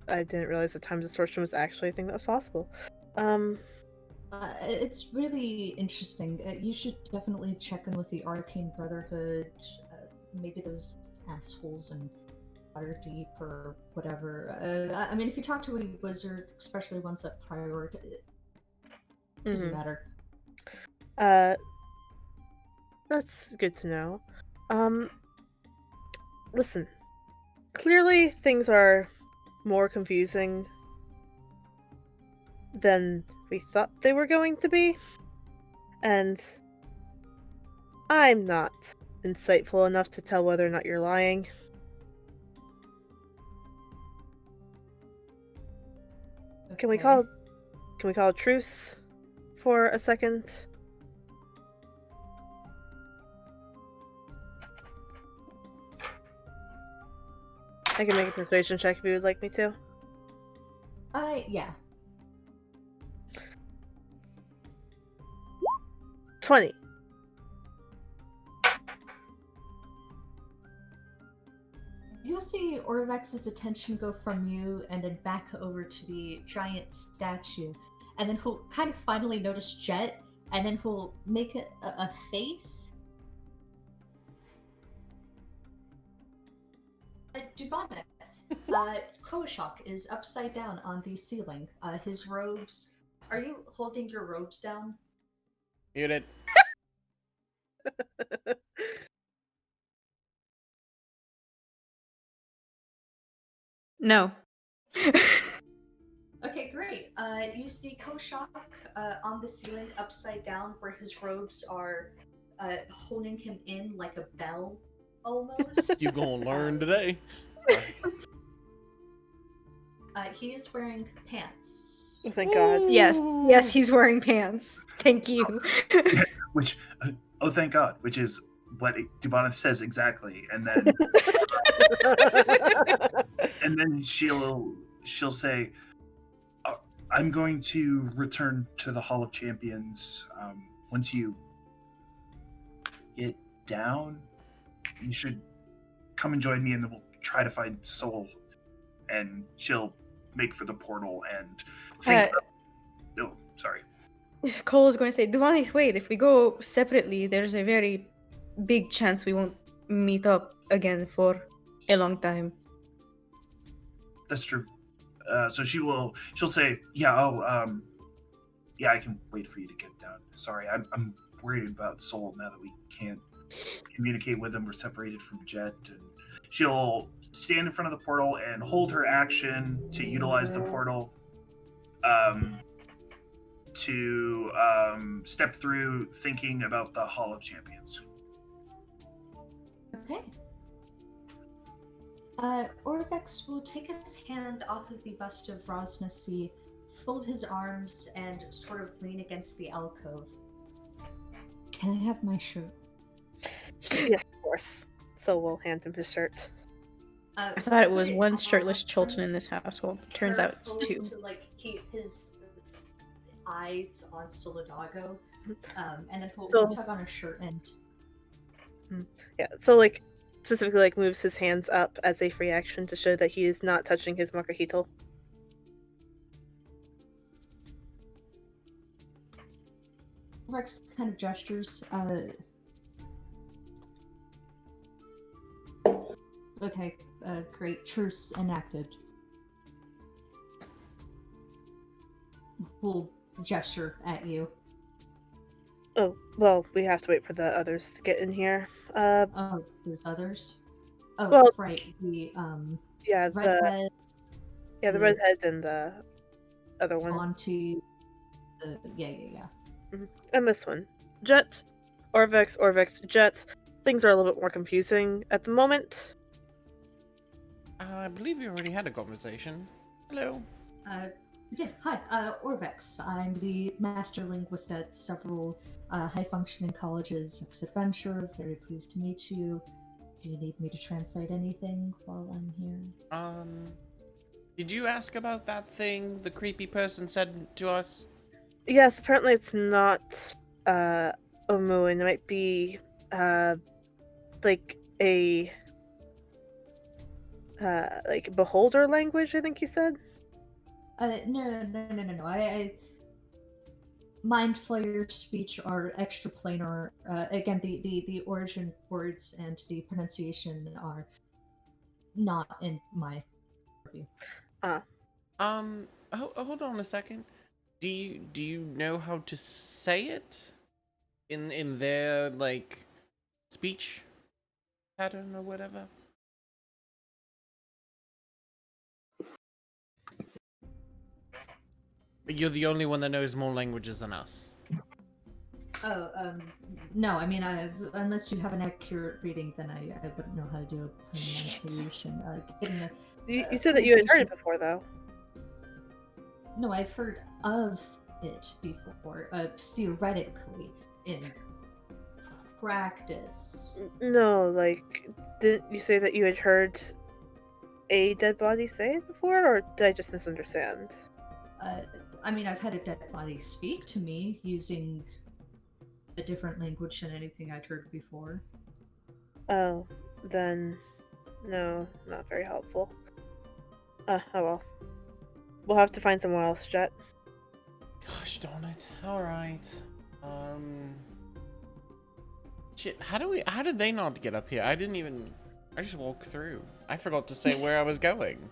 didn't realize that time distortion was actually a thing that was possible. It's really interesting. You should definitely check in with the Arcane Brotherhood. Maybe those assholes in Waterdeep or whatever. I mean, if you talk to any wizard, especially ones that prioritize, it doesn't matter. That's good to know. Listen. Clearly, things are more confusing than we thought they were going to be. And I'm not insightful enough to tell whether or not you're lying. Can we call a truce for a second? I can make a persuasion check if you would like me to. Yeah. 20. You'll see Orvex's attention go from you and then back over to the giant statue, and then he'll kind of finally notice Jet, and then he'll make a face. Dubonnet, Koashok is upside down on the ceiling. His robes. Are you holding your robes down? Muted. No. Okay, great. You see Koshak on the ceiling upside down where his robes are holding him in like a bell, almost. You gonna learn today. He is wearing pants. Oh, thank God. Yes, he's wearing pants. Thank you. Which, oh, thank God, which is what Dubonnet says exactly. And then, she'll say, I'm going to return to the Hall of Champions. Once you get down, you should come and join me, and then we'll try to find Soul. And she'll make for the portal and think. Oh, sorry. Cole is going to say, Devani, wait, if we go separately, there's a very big chance we won't meet up again for a long time. That's true. So she'll say, yeah, yeah, I can wait for you to get down. Sorry, I'm worried about Soul now that we can't communicate with him. We're separated from Jet, and she'll stand in front of the portal and hold her action to utilize the portal to step through, thinking about the Hall of Champions. Okay. Orvex will take his hand off of the bust of Rosnasi, fold his arms, and sort of lean against the alcove. Can I have my shirt? Yes, of course. So we'll hand him his shirt. I thought it was one shirtless Chilton in this household. Turns out it's two. To keep his eyes on Solidago, and then he'll tug on her shirt and. Yeah. So specifically moves his hands up as a free action to show that he is not touching his Makahito. Rex kind of gestures. Okay, great. Truce enacted. We'll gesture at you. Oh, well, we have to wait for the others to get in here. Oh, there's others? Oh, well, right. The, yeah, redhead. Yeah, the redhead and the other one. Onto the, yeah. Mm-hmm. And this one. Jet, Orvex, Jet. Things are a little bit more confusing at the moment. I believe we already had a conversation. Hello. You did. Hi, Orvex. I'm the master linguist at several high-functioning colleges. Next Adventure. Very pleased to meet you. Do you need me to translate anything while I'm here? Did you ask about that thing the creepy person said to us? Yes, apparently it's not Omuan. It might be like a like beholder language, I think you said. No. Mind flayer speech are extra planar. Again, the origin words and the pronunciation are not in my review. Hold on a second. Do you know how to say it in their like speech pattern or whatever? You're the only one that knows more languages than us. Oh, no. I mean, unless you have an accurate reading, then I wouldn't know how to do a pronunciation. Getting a You said that you had heard it before, though. No, I've heard of it before. Theoretically, in practice. No, like, didn't you say that you had heard a dead body say it before, or did I just misunderstand? I mean, I've had a dead body speak to me using a different language than anything I'd heard before. Oh, then no, not very helpful. Oh well. We'll have to find somewhere else, Jet. Gosh darn it. Alright. Shit, how did they not get up here? I just walked through. I forgot to say where I was going.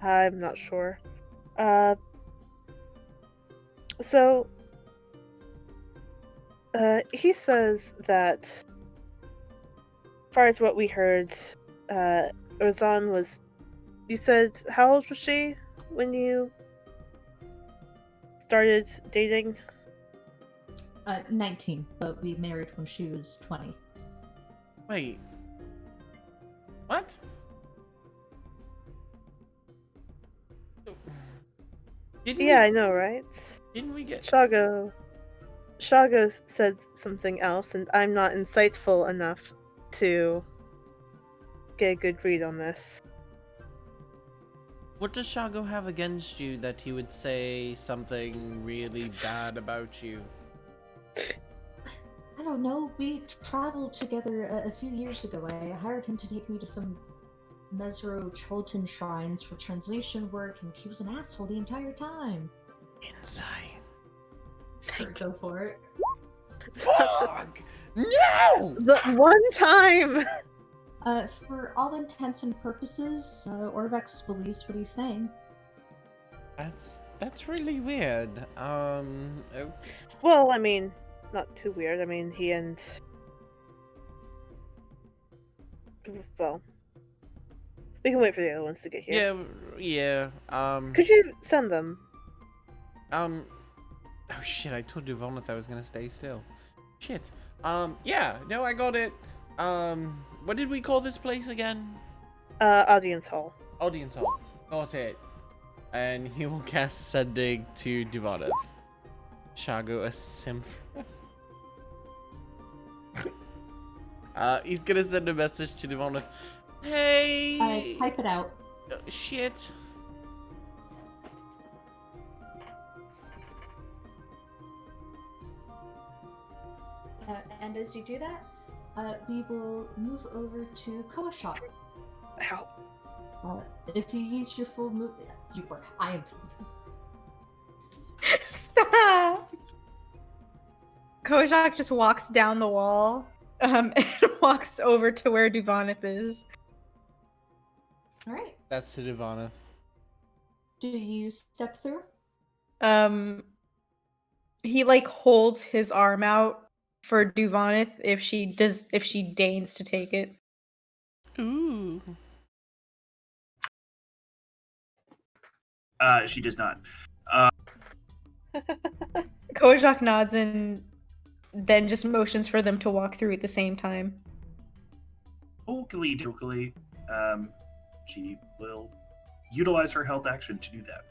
I'm not sure. So, he says that prior to what we heard, Ozan was. You said, how old was she when you started dating? 19, but we married when she was 20. Wait. What? Yeah, I know, right? Didn't we get... Shago says something else, and I'm not insightful enough to get a good read on this. What does Shago have against you that he would say something really bad about you? I don't know. We traveled together a few years ago. I hired him to take me to some Mesro Chulten shrines for translation work, and he was an asshole the entire time. Inside. Sure, go for it. Fuck! No! The one time! For all intents and purposes, Orvex believes what he's saying. That's really weird. Okay. Well, I mean, not too weird. I mean, he and... Well... We can wait for the other ones to get here. Yeah, Could you send them? Oh shit, I told Devoneth I was gonna stay still. Shit. Yeah, no, I got it. What did we call this place again? Audience hall. Audience hall. Got it. And he will cast sending to Devoneth. Shago a Simfrus. He's gonna send a message to Devoneth. Hey! Type it out. Shit. And as you do that, we will move over to Koashot. Ow. If you use your full move, I am. Stop! Kojak just walks down the wall and walks over to where Duvanith is. All right. That's to Devoneth. Do you step through? He like holds his arm out for Duvanith if she deigns to take it. Ooh. She does not. Kojak nods and then just motions for them to walk through at the same time. Oakley dokily. She will utilize her health action to do that.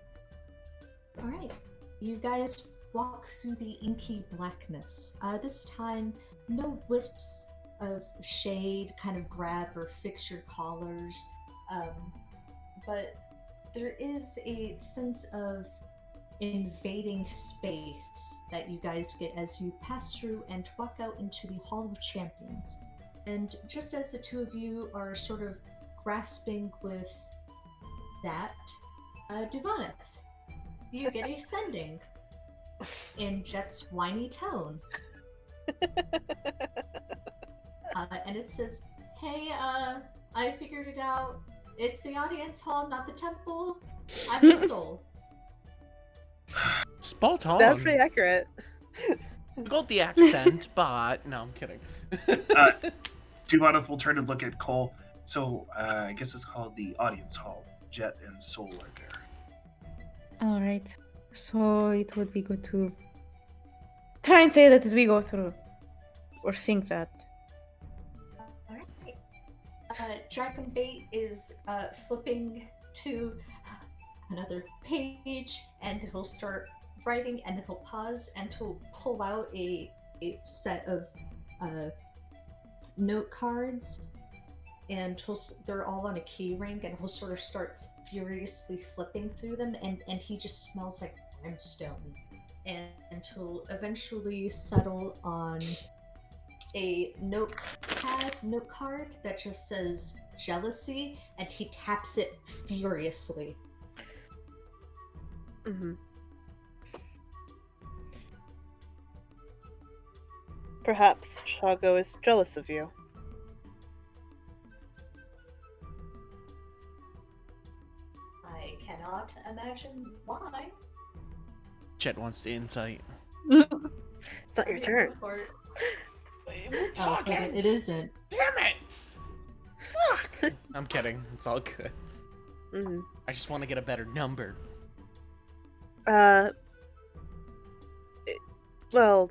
All right. You guys walk through the inky blackness. This time, no wisps of shade kind of grab or fix your collars, but there is a sense of invading space that you guys get as you pass through and walk out into the Hall of Champions. And just as the two of you are sort of grasping with that, Duvaneth, you get a sending in Jet's whiny tone. And it says, "Hey, I figured it out. It's the audience hall, not the temple. I'm the soul." Spot on. That's pretty accurate. I got the accent, but no, I'm kidding. Duvaneth will turn and look at Cole. So I guess it's called the audience hall. Jet and Soul are there. All right. So it would be good to try and say that as we go through, or think that. Alright. Dragon Bait is flipping to another page, and he'll start writing, and he'll pause, and he'll pull out a set of note cards, and they're all on a key ring, and he'll sort of start furiously flipping through them, and he just smells like brimstone, and he'll eventually settle on a note card that just says jealousy, and he taps it furiously. Mm-hmm. Perhaps Chago is jealous of you. I cannot imagine why. Chet wants to insight. It's not your turn. We're Oh, but it isn't. Damn it! Fuck! I'm kidding. It's all good. Mm-hmm. I just want to get a better number. Well,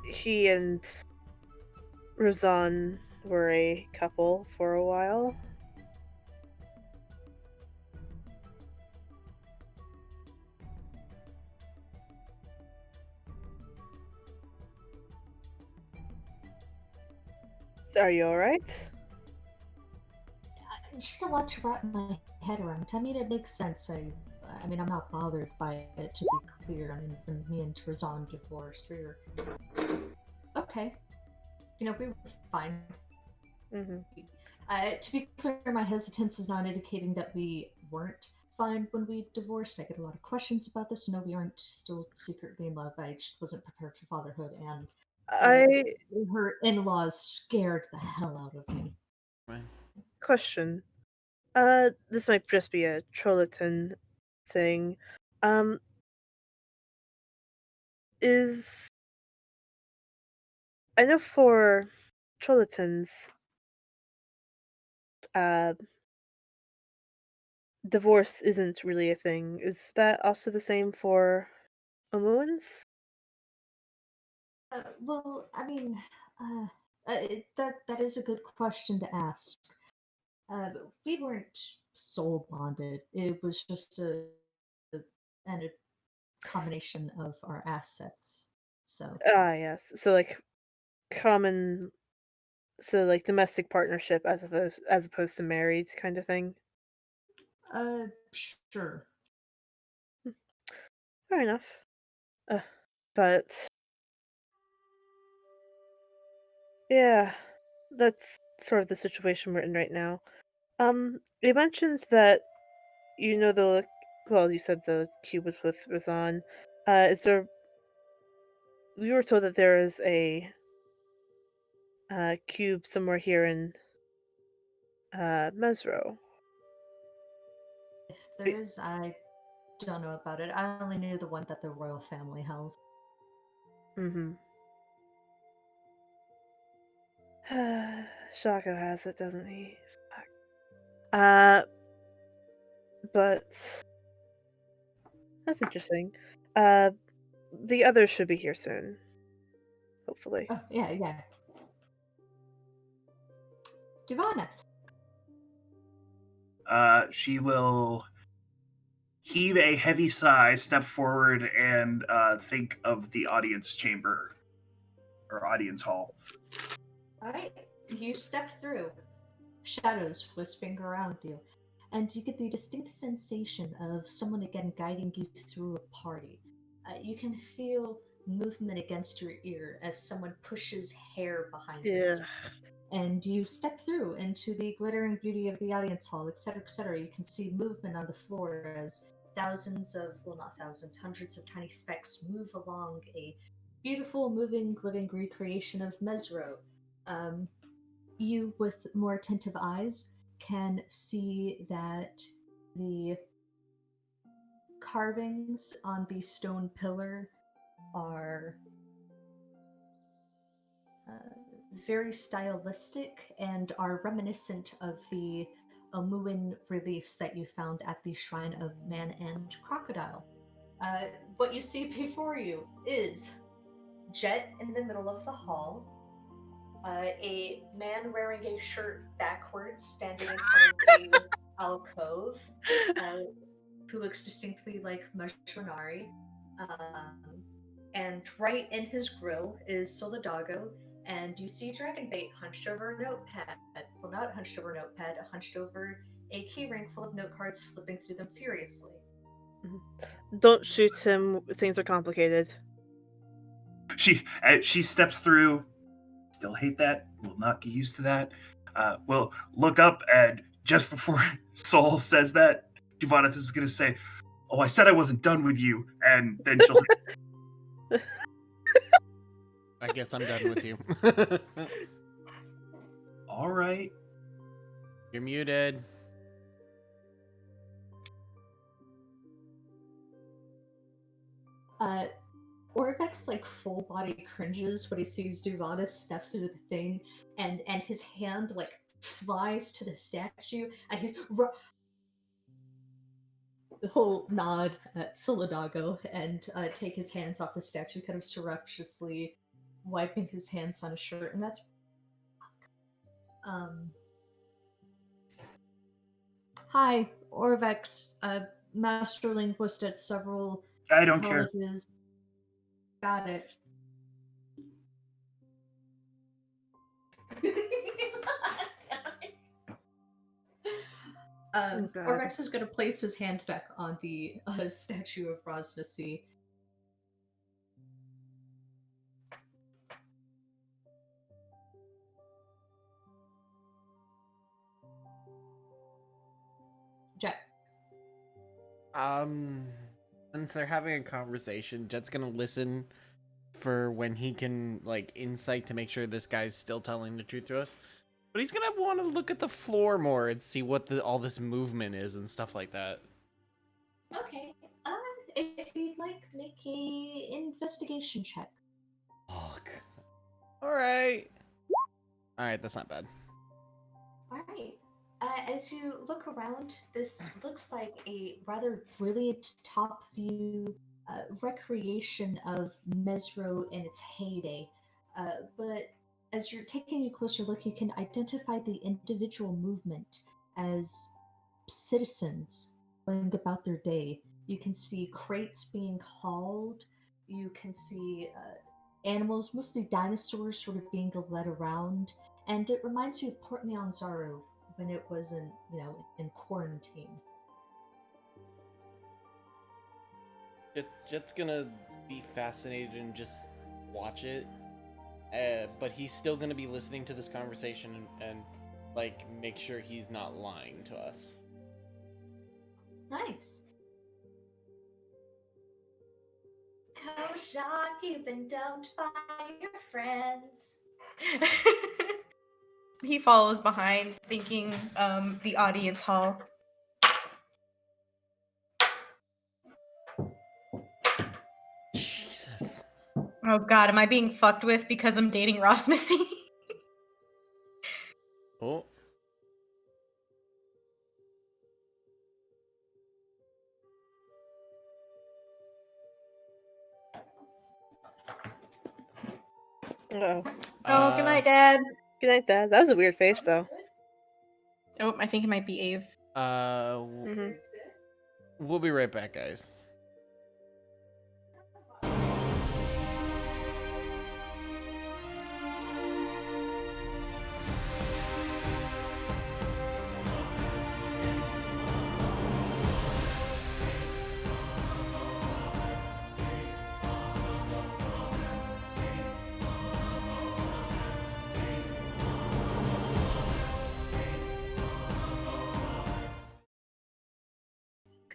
he and Razan were a couple for a while. Are you alright? Just a lot to wrap my head around. I mean, it makes sense. I mean, I'm not bothered by it, to be clear. I mean, when me and Trazan divorced, we were okay. You know, we were fine. Mm-hmm. To be clear, my hesitance is not indicating that we weren't fine when we divorced. I get a lot of questions about this. No, we aren't still secretly in love. I just wasn't prepared for fatherhood, and her in-laws scared the hell out of me. Right. Question. This might just be a Trolliton thing. Is I know for Trollitons, divorce isn't really a thing. Is that also the same for Omuans? Well, I mean, that is a good question to ask. We weren't soul bonded. It was just a combination of our assets. So, Ah, yes. So like common, so like domestic partnership as opposed to married kind of thing. uh, sure. Fair enough. But yeah, that's sort of the situation we're in right now. You mentioned that you know well, you said the cube was with Razan. Is there? We were told that there is a cube somewhere here in Mesro. If there is, I don't know about it. I only knew the one that the royal family held. Mm-hmm. Shaco has it, doesn't he? Fuck. But that's interesting. The others should be here soon. Hopefully. Oh, yeah. Duvaneth. she will heave a heavy sigh, step forward, and think of the audience chamber or audience hall. All right, you step through, shadows wisping around you, and you get the distinct sensation of someone again guiding you through a party. You can feel movement against your ear as someone pushes hair behind Yeah. it. And you step through into the glittering beauty of the audience hall, etc., etc. You can see movement on the floor as thousands of, well, not thousands, hundreds of tiny specks move along a beautiful, moving, living recreation of Mesro. Um, you, with more attentive eyes, can see that the carvings on the stone pillar are very stylistic and are reminiscent of the Omuan reliefs that you found at the Shrine of Man and Crocodile. What you see before you is Jet in the middle of the hall, a man wearing a shirt backwards standing in front of a alcove, uh, who looks distinctly like Mashronari. And right in his grill is Solidago, and you see Dragonbait hunched over a notepad. Well, not hunched over a notepad, hunched over a keyring full of note cards, flipping through them furiously. Don't shoot him. Things are complicated. She steps through. Still hate that. Will not get used to that. Will look up, and just before Soul says that, Duvanith is going to say, "Oh, I said I wasn't done with you," and then she'll say, I guess I'm done with you. "All right." You're muted. Orvex like full body cringes when he sees Duvanith step through the thing, and his hand like flies to the statue, and he'll nod at Solidago and take his hands off the statue, kind of surreptitiously wiping his hands on his shirt, and that's Hi, Orvex, master linguist at several I don't care. colleges. Got it. Oh, God. Orvex is going to place his hand back on the statue of Rosnasi. Jack. Since they're having a conversation, Jet's gonna listen for when he can, like, insight to make sure this guy's still telling the truth to us. But he's gonna want to look at the floor more and see what all this movement is and stuff like that. Okay. If you'd like, make a investigation check. Fuck. Alright. Alright, that's not bad. Alright. As you look around, this looks like a rather brilliant top view recreation of Mesro in its heyday. But as you're taking a closer look, you can identify the individual movement as citizens going about their day. You can see crates being hauled. You can see animals, mostly dinosaurs, sort of being led around. And it reminds you of Port Nyanzaru when it was in quarantine. Jet's gonna be fascinated and just watch it. But he's still gonna be listening to this conversation and like make sure he's not lying to us. Nice. How shocked you've been dumped by your friends. He follows behind, thinking the audience hall. Jesus. Oh god, am I being fucked with because I'm dating Rosnasi? Oh. Oh. Oh, good night, Dad. Good night, Dad. That was a weird face, though. Oh, I think it might be Ave. Mhm. We'll be right back, guys.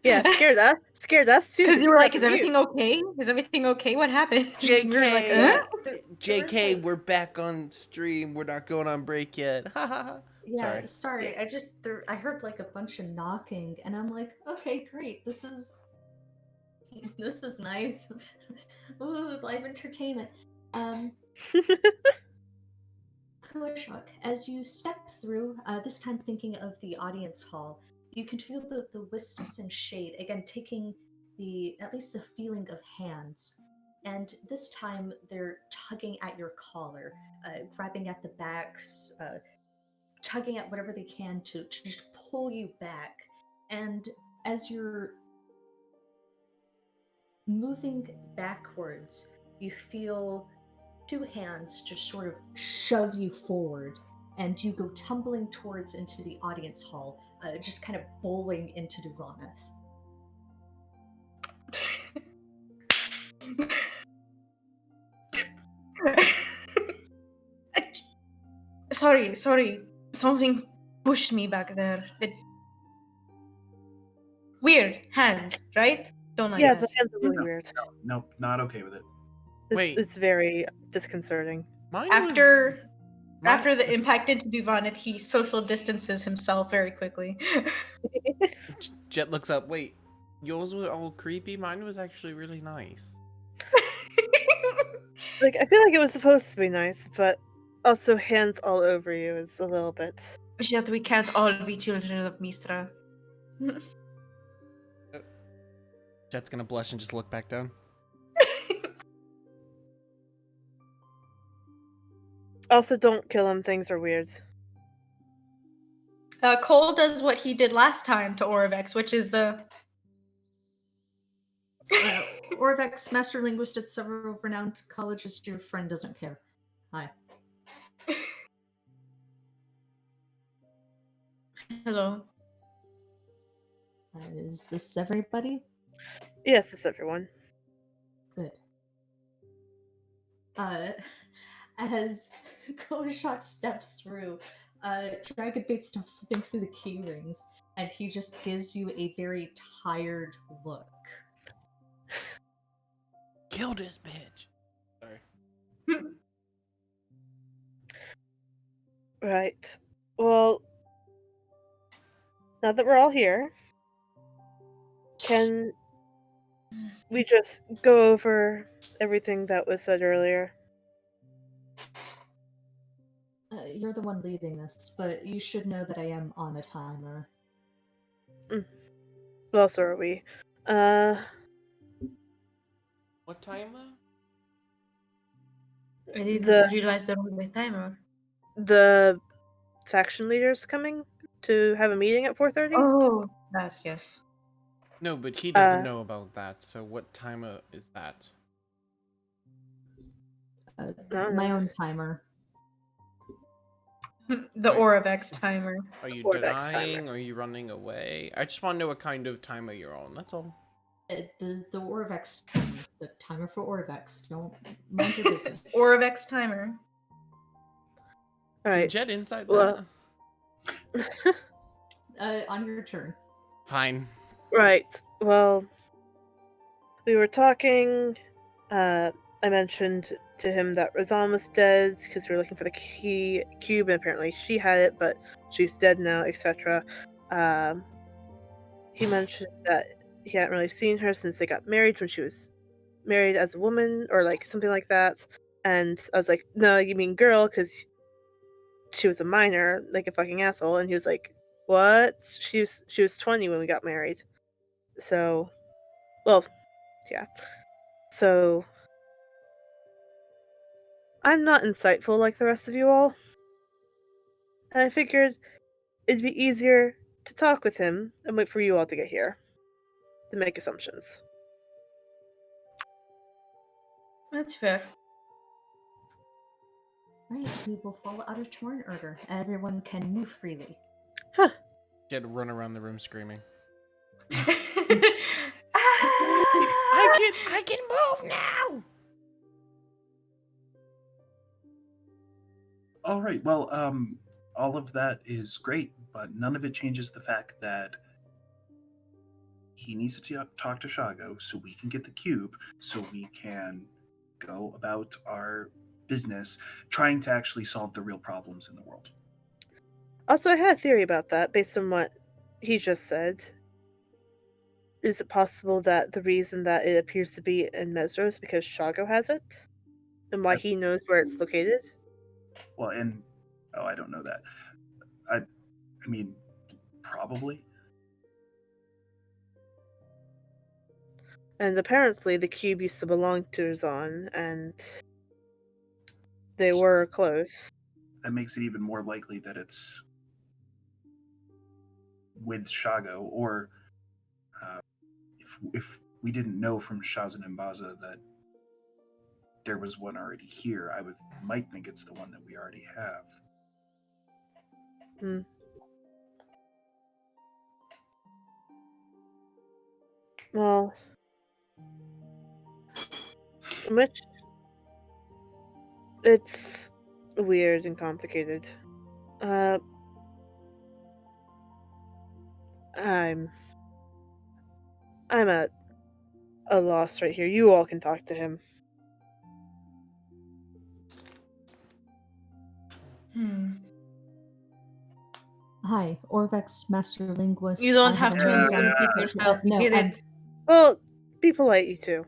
Yeah, scared us too. Because you were had like, to "Is everything mute. okay? Is everything okay? What happened?" We were like, JK, JK, we're back on stream. We're not going on break yet. Ha ha ha. yeah, Sorry. sorry. I heard like a bunch of knocking, and I'm like, okay, great. This is nice. Ooh, live entertainment. Um, Kuashuk, as you step through, this time thinking of the audience hall, you can feel the wisps and shade, again taking at least the feeling of hands. And this time they're tugging at your collar, grabbing at the backs, tugging at whatever they can to just pull you back. And as you're moving backwards, you feel two hands just sort of shove you forward, and you go tumbling towards into the audience hall, just kind of bowling into Duvaneth. Sorry. Something pushed me back there. Weird hands, right? Don't like Yeah, that. the hands are really weird. Nope, not okay with it. Wait. It's very disconcerting. Mine After mine- the impact into Duvaneth, he social distances himself very quickly. Jet looks up. Wait, yours were all creepy. Mine was actually really nice. Like, I feel like it was supposed to be nice, but also hands all over you is a little bit. Yet we can't all be children of Mistra. Jet's gonna blush and just look back down. Also, don't kill him. Things are weird. Cole does what he did last time to Orvex, which is the Orvex, master linguist at several renowned colleges. Your friend doesn't care. Hi. hello. Is this everybody? Yes, it's everyone. Good. As Koshak steps through, Dragonbait stops slipping through the key rings, and he just gives you a very tired look. Kill this bitch. Sorry. Right. Well, now that we're all here, can we just go over everything that was said earlier? You're the one leading this, but you should know that I am on a timer. Well, so are we. What timer? I didn't The- realize there was a timer. The faction leaders coming to have a meeting at 4:30. Oh, that yes. No, but he doesn't Uh, know about that. So what timer is that? My own timer. The Right. Orvex timer. Are you Orvex denying? timer. Are you running away? I just want to know what kind of timer you're on. That's all. The Orvex timer. The timer for Orvex. Don't mind your business. Orvex timer. All Can right. Jet inside Well- that? On your turn. Fine. Right. Well, we were talking. I mentioned to him that Razan was dead because we were looking for the cube, and apparently she had it, but she's dead now, etc. He mentioned that he hadn't really seen her since they got married, when she was married as a woman, or like something like that. And I was like, "No, you mean girl?" Because she was a minor, like a fucking asshole. And he was like, "What? She was 20 when we got married." So, well, yeah. So, I'm not insightful like the rest of you all. And I figured it'd be easier to talk with him and wait for you all to get here to make assumptions. That's fair. Right, we will follow out of torn order. Everyone can move freely. She had to run around the room screaming. Ah! I can move now. All right. Well, all of that is great, but none of it changes the fact that he needs to talk to Shago so we can get the cube, so we can go about our business trying to actually solve the real problems in the world. Also, I had a theory about that based on what he just said. Is it possible that the reason that it appears to be in Mesro is because Shago has it? And why he knows where it's located? Well, and I don't know that. I mean, probably. And apparently the cube used to belong to Razan, and they were close. That makes it even more likely that it's with Shago, or if we didn't know from Shazan and Baza that there was one already here, might think it's the one that we already have. Well, which it's weird and complicated. I'm at a loss right here. You all can talk to him. Hi, Orvex, Master Linguist. You don't I have a to man down introduce here. yourself. No, Get it? Well, be polite, you two.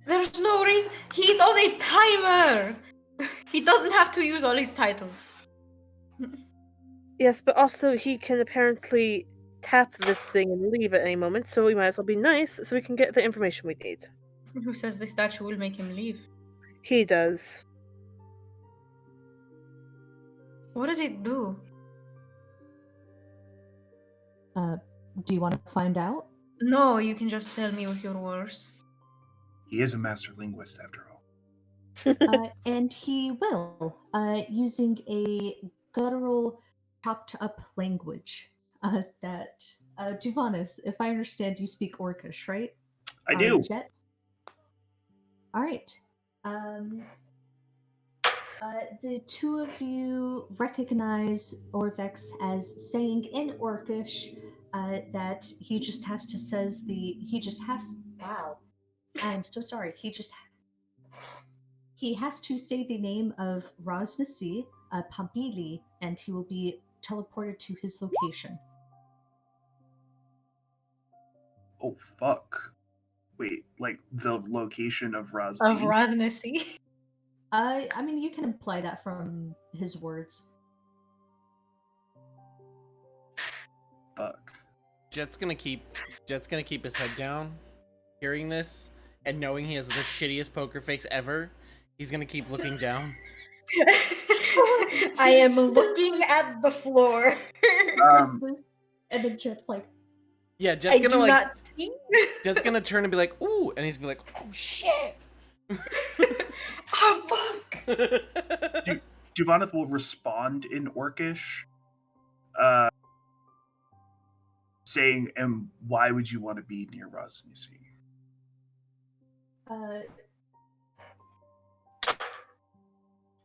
There's no reason. He's on a timer. He doesn't have to use all his titles. Yes, but also he can apparently tap this thing and leave at any moment, so we might as well be nice so we can get the information we need. Who says the statue will make him leave? He does. What does it do? Do you want to find out? No, you can just tell me with your words. He is a master linguist, after all. And he will, using a guttural, chopped up language that, Juvanith, if I understand, you speak Orcish, right? I do. Jet? All right. The two of you recognize Orvex as saying in Orcish that he just has to wow. I'm so sorry. He has to say the name of Raznasi, Pampili, and he will be teleported to his location. Oh, fuck. Wait, like the location of Razni? Of Raznasi. I mean, you can imply that from his words. Fuck. Jet's gonna keep his head down, hearing this, and knowing he has the shittiest poker face ever. He's gonna keep looking down. I am looking at the floor. And then Jet's like, Yeah, Jet's gonna like. not see. Jet's gonna turn and be like, "Ooh," and he's gonna be like, "Oh shit." Oh fuck. Juvanith will respond in Orcish, saying, "And why would you want to be near Raznisi?"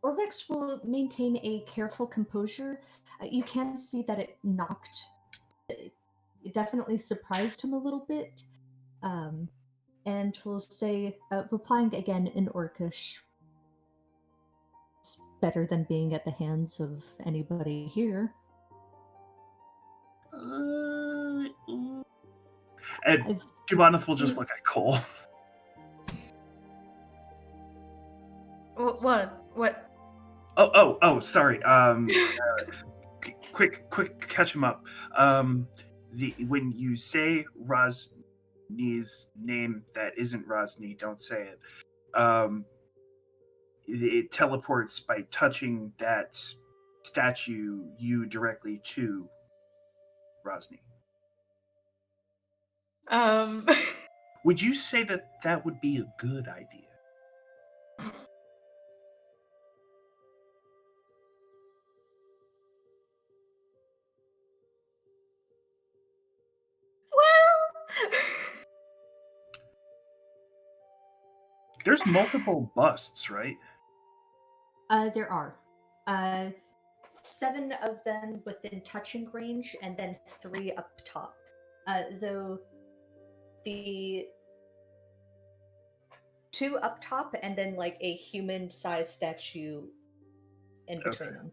Orvex will maintain a careful composure. You can see that it definitely surprised him a little bit. And will say, replying again in Orcish, it's better than being at the hands of anybody here. And Juvanith will just look at Cole. What? Oh, sorry. Quick, catch him up. When you say Razni's name that isn't Razni, don't say it. It teleports by touching that statue you directly to Rosny. Would you say that that would be a good idea? Well, There's multiple busts, right? There are 7 of them within touching range, and then 3 up top. Though the 2 up top, and then like a human-sized statue in between them.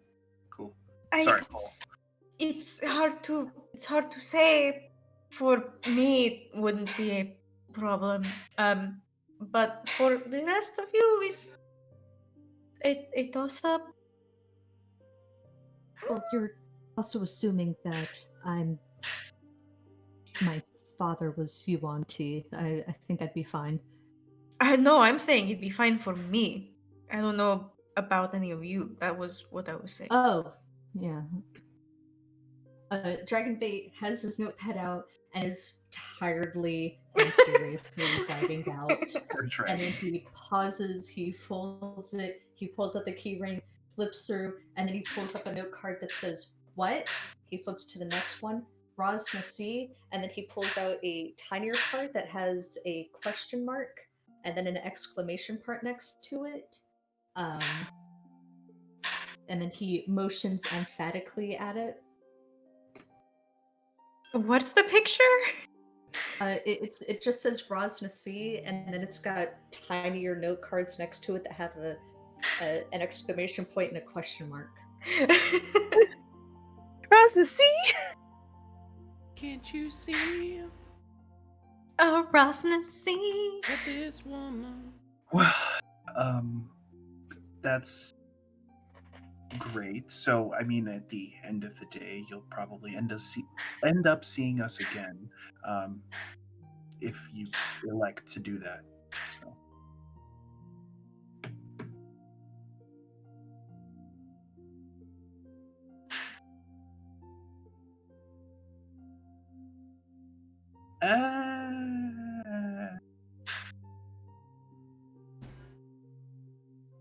Cool. Sorry, Paul. It's hard to say. For me, it wouldn't be a problem. But for the rest of you, is a toss up. Well, you're also assuming that my father was Yuan-Ti. I think I'd be fine. No, I'm saying it'd be fine for me. I don't know about any of you. That was what I was saying. Oh, yeah. Dragonbait has his notepad out and is tiredly and furiously writing out. And then he pauses, he folds it, he pulls up the key ring, flips through, and then he pulls up a note card that says, "What?" He flips to the next one, Raz Nasi, and then he pulls out a tinier card that has a question mark and then an exclamation part next to it. And then he motions emphatically at it. What's the picture? It just says Raz Nasi, and then it's got tinier note cards next to it that have an exclamation point and a question mark. Raz Nasi! Can't you see Oh, Raz Nasi. that this woman? Well, that's great. So, I mean, at the end of the day, you'll probably end up seeing us again, if you elect to do that. So.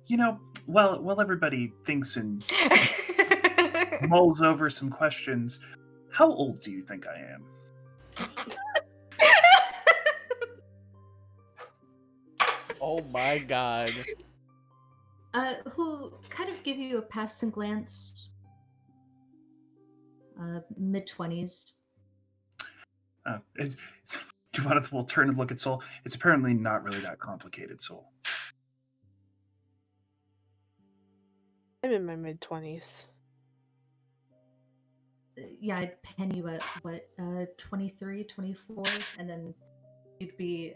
You know, while everybody thinks and mulls over some questions, how old do you think I am? Oh my god. Who kind of give you a passing glance. Mid-20s. Duvaneth will turn and look at Soul. It's apparently not really that complicated, Soul. I'm in my mid-20s. Yeah, I'd pen you at, 23, 24, and then you'd be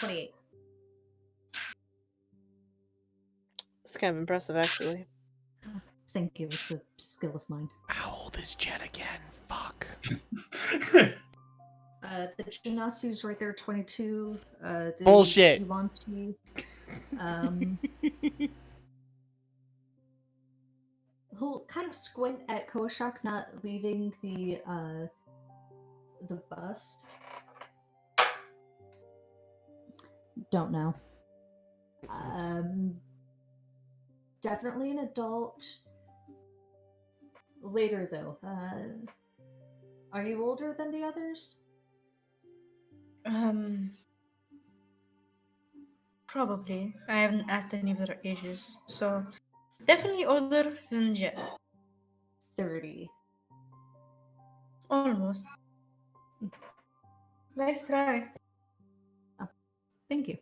28. It's kind of impressive, actually. Thank you, it's a skill of mine. How old is Jet again? Fuck. The Genasi's right there, 22. The Bullshit. Yuan-Ti, he'll kind of squint at Koshak, not leaving the bust. Don't know. Definitely an adult. Later, though. Are you older than the others? Probably. I haven't asked any of their ages, so definitely older than Jet. 30. Almost. Nice try. Thank you.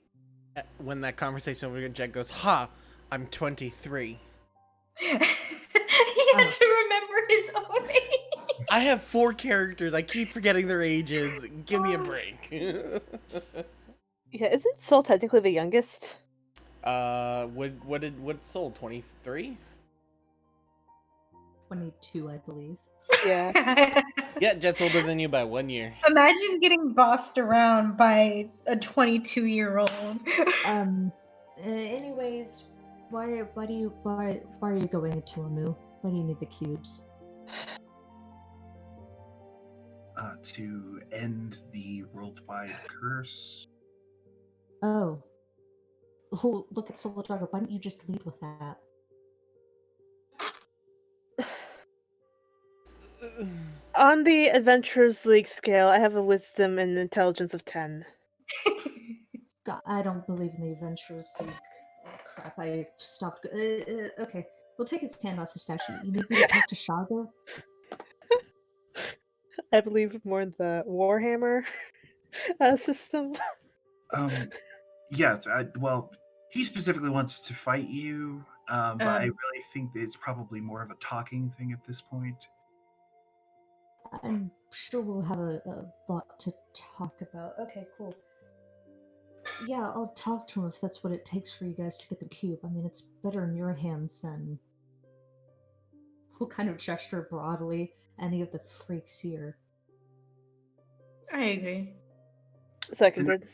When that conversation over, Jet goes, "Ha! I'm 23." He had to remember his own age. I have 4 characters. I keep forgetting their ages. Give me a break. Yeah, isn't Soul technically the youngest? What's Soul? 23? 22, I believe. Yeah. Yeah, Jet's older than you by 1 year. Imagine getting bossed around by a 22-year-old. Anyways, Why are you going into Amu? Why do you need the cubes? To end the worldwide curse. Oh. Oh, look at Solo Doggo. Why don't you just lead with that? On the Adventurers League scale, I have a wisdom and intelligence of 10. God, I don't believe in the Adventures League. Oh, crap, I stopped. Okay, we'll take his hand off his statue. You need me to talk to Shago? I believe more in the Warhammer system. Yeah. Well, he specifically wants to fight you, but I really think that it's probably more of a talking thing at this point. I'm sure we'll have a lot to talk about. Okay, cool. Yeah, I'll talk to him if that's what it takes for you guys to get the cube. I mean, it's better in your hands than. We'll kind of gesture broadly any of the freaks here. I agree. Seconded.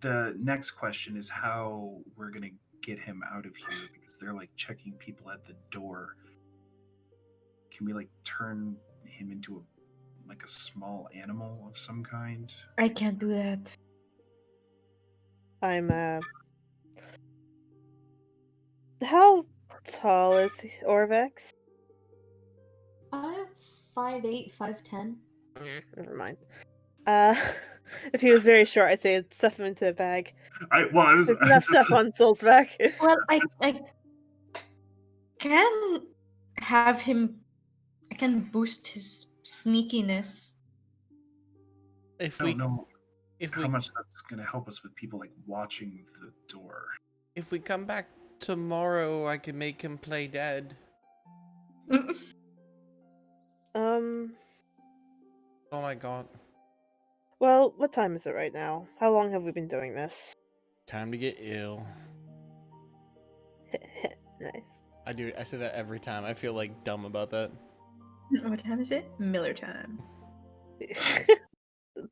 The next question is how we're gonna get him out of here because they're like checking people at the door. Can we like turn him into a small animal of some kind? I can't do that. I'm How tall is Orvex? I'm 5'8", 5'10". Never mind. If he was very short, I'd say stuff him into a bag. I was There's enough stuff on Soul's back. Well, I can have him. I can boost his sneakiness. If I we don't know if how we much that's gonna help us with people like watching the door. if we come back tomorrow, I can make him play dead. All I got. Well, what time is it right now? How long have we been doing this? Time to get ill. Nice. I say that every time. I feel like dumb about that. What time is it? Miller time.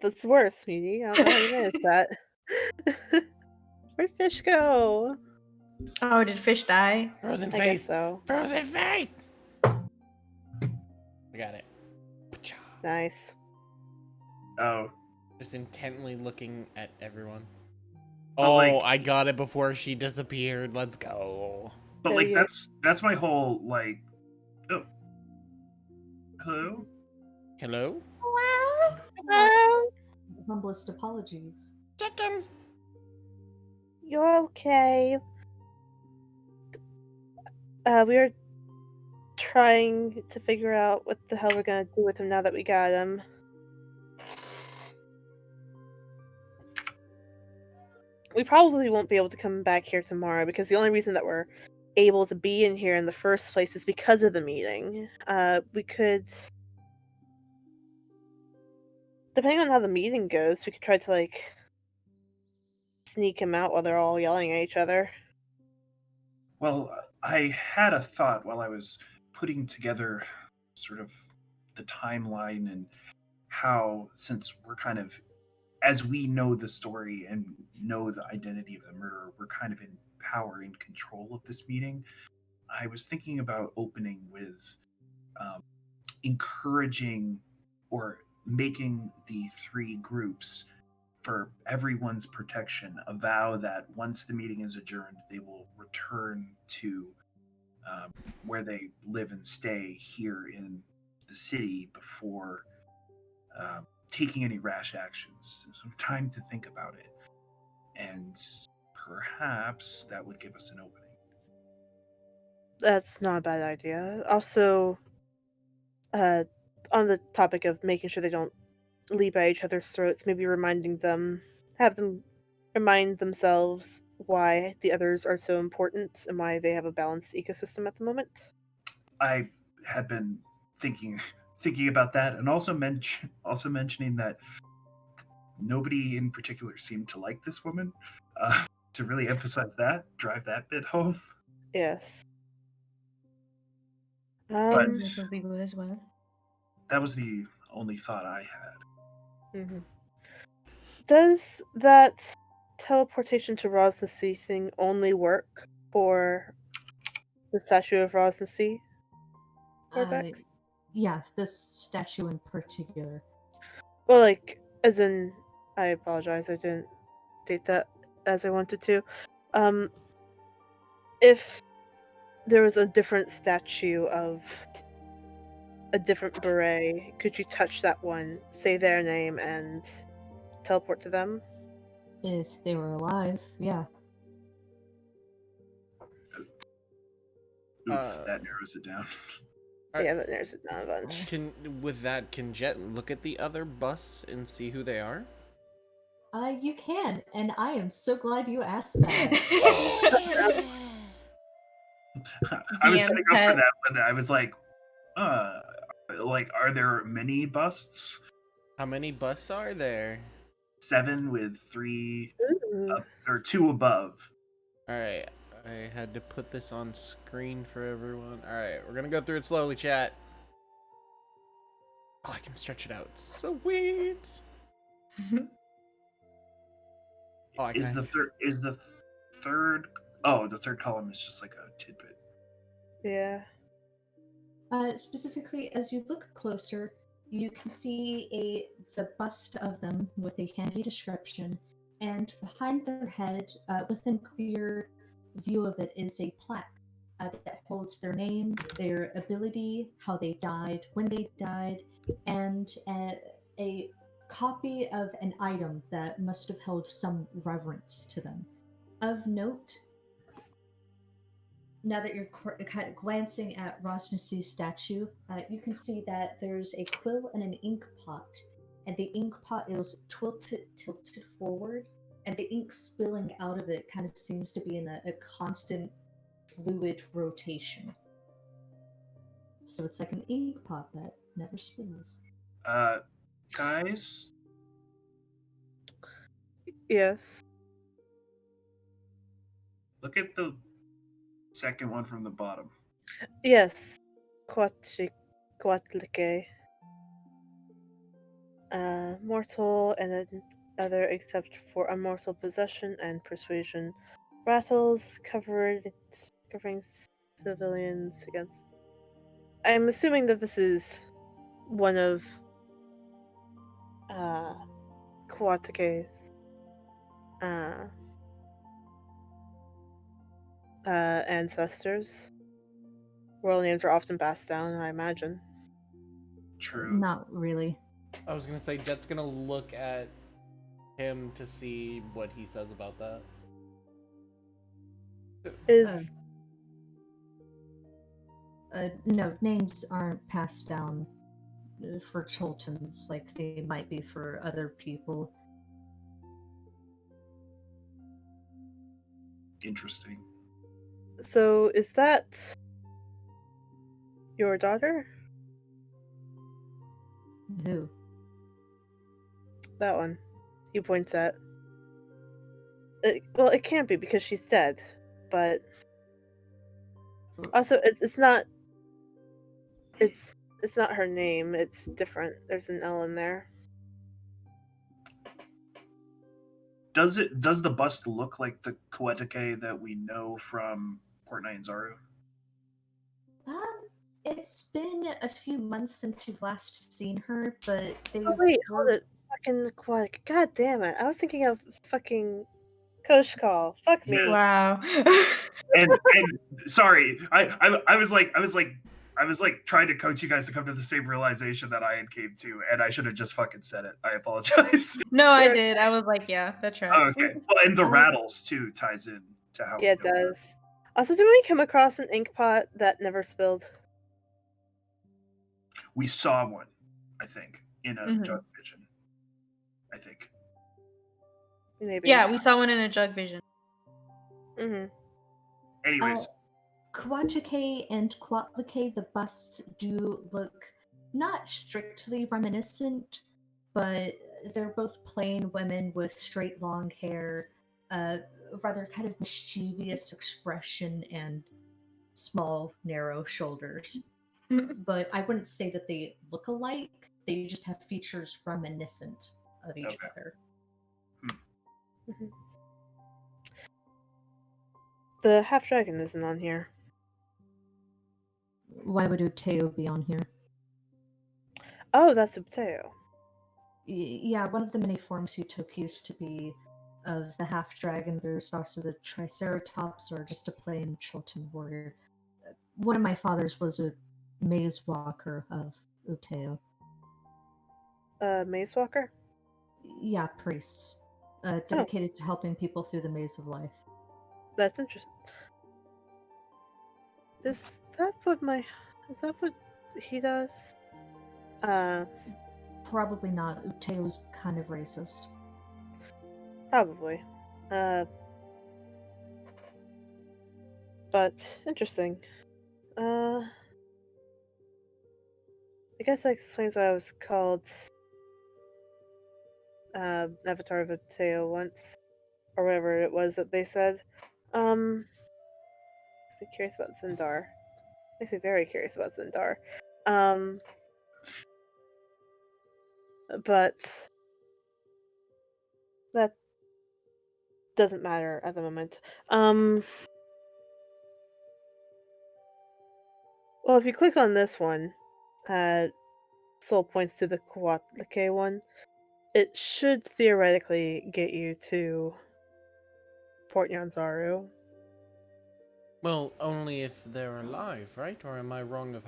That's worse, sweetie. I don't know how you managed that. Where'd Fish go? Oh, did Fish die? Frozen I face. guess so. Frozen face. I got it. Nice. Oh, Just intently looking at everyone. But, Oh, like- I got it before she disappeared. Let's go. but Hell like yeah. that's my whole like. Oh, hello. Hello? Humblest apologies. Chicken. You're okay. We are trying to figure out what the hell we're gonna do with him now that we got him. We probably won't be able to come back here tomorrow because the only reason that we're able to be in here in the first place is because of the meeting. We could, depending on how the meeting goes, we could try to like sneak him out while they're all yelling at each other. Well, I had a thought while I was putting together sort of the timeline and how, since we're kind of, as we know the story and know the identity of the murderer, we're kind of in power and control of this meeting. I was thinking about opening with encouraging or making the three groups, for everyone's protection, a vow that once the meeting is adjourned, they will return to where they live and stay here in the city before taking any rash actions. Some time to think about it. And perhaps that would give us an opening. That's not a bad idea. Also, on the topic of making sure they don't leap at each other's throats, maybe have them remind themselves why the others are so important and why they have a balanced ecosystem at the moment. I had been thinking about that, and also mentioning that nobody in particular seemed to like this woman. To really emphasize that, drive that bit home. Yes. But That will be good as well. that was the only thought I had. Mhm. Does that teleportation to Rosnacy thing only work for The statue of Rosnacy? Uh, Orbex? yeah, this statue in particular. Well, like, as in, I apologize, I didn't state that as I wanted to. If there was a different statue of a different beret, could you touch that one, say their name, and teleport to them? If they were alive, yeah. Oof, that narrows it down. Yeah, that narrows it down a bunch. Can Jet look at the other bus and see who they are? You can, and I am so glad you asked that. I was DM setting up for pet. that, but I was like, are there many busts? How many busts are there? 7 with 3 Ooh. up, or 2 above. Alright, I had to put this on screen for everyone. Alright, we're gonna go through it slowly, chat. Oh, I can stretch it out. Sweet! Oh, I Is can. the third? Oh, the third column is just like a tidbit. Yeah. Specifically, as you look closer, you can see the bust of them with a handy description, and behind their head, within clear view of it, is a plaque that holds their name, their ability, how they died, when they died, and a copy of an item that must have held some reverence to them. Of note, now that you're kind of glancing at Rosnacy's statue, you can see that there's a quill and an ink pot, and the ink pot is tilted forward, and the ink spilling out of it kind of seems to be in a constant fluid rotation. So it's like an ink pot that never spills. Guys, Yes. look at the second one from the bottom. Yes. Quatlique. Mortal and other except for immortal possession and persuasion. Rattles covering civilians against. I'm assuming that this is one of Quatlique's ancestors. Royal names are often passed down, I imagine. True. Not really. I was gonna say, Jet's gonna look at him to see what he says about that. Is No, names aren't passed down for Chultans like they might be for other people. Interesting. so is that your daughter? Who? That one. He points at. Well, it can't be because she's dead. But also, it's not. It's not her name. It's different. There's an L in there. Does the bust look like the Koetake that we know from Port Nyanzaru? It's been a few months since you've last seen her, but they Oh wait, hold were it. Fucking aquatic. God damn it! I was thinking of fucking Koshkal. Fuck me. Yeah. Wow. And sorry, I was like trying to coach you guys to come to the same realization that I had came to, and I should have just fucking said it. I apologize. No, I did. I was like, yeah, that Oh, tracks. okay. Well, and the rattles too ties in to how. Yeah, it we know her. does. Also, did we come across an ink pot that never spilled? We saw one, I think, in a Mhm. jug vision. I think. Maybe. Yeah, we saw one in a jug vision. Mm-hmm. Anyways, Kwatake and Quatlake, the busts do look not strictly reminiscent, but they're both plain women with straight long hair, rather kind of mischievous expression, and small, narrow shoulders. But I wouldn't say that they look alike. They just have features reminiscent of each Okay. other. The half dragon isn't on here. Why would Uteo be on here? Oh, that's Ubteo. Yeah, one of the many forms he took used to be of the half dragon. There's also the Triceratops, or just a plain Chilton warrior. One of my fathers was a maze walker of Uteo. Maze Walker? Yeah, priests. Oh, Dedicated to helping people through the maze of life. that's interesting. Is that what he does? Probably not. Uteo's kind of racist. Probably. But interesting. I guess that explains why I was called Avatar of Ubteo once, or whatever it was that they said. Makes me curious about Zindar. Makes me very curious about Zindar. But that doesn't matter at the moment. Well, if you click on this one, Soul points to the Kuatlake one. It should theoretically get you to Port Nyanzaru. Well, only if they're alive, right? Or am I wrong of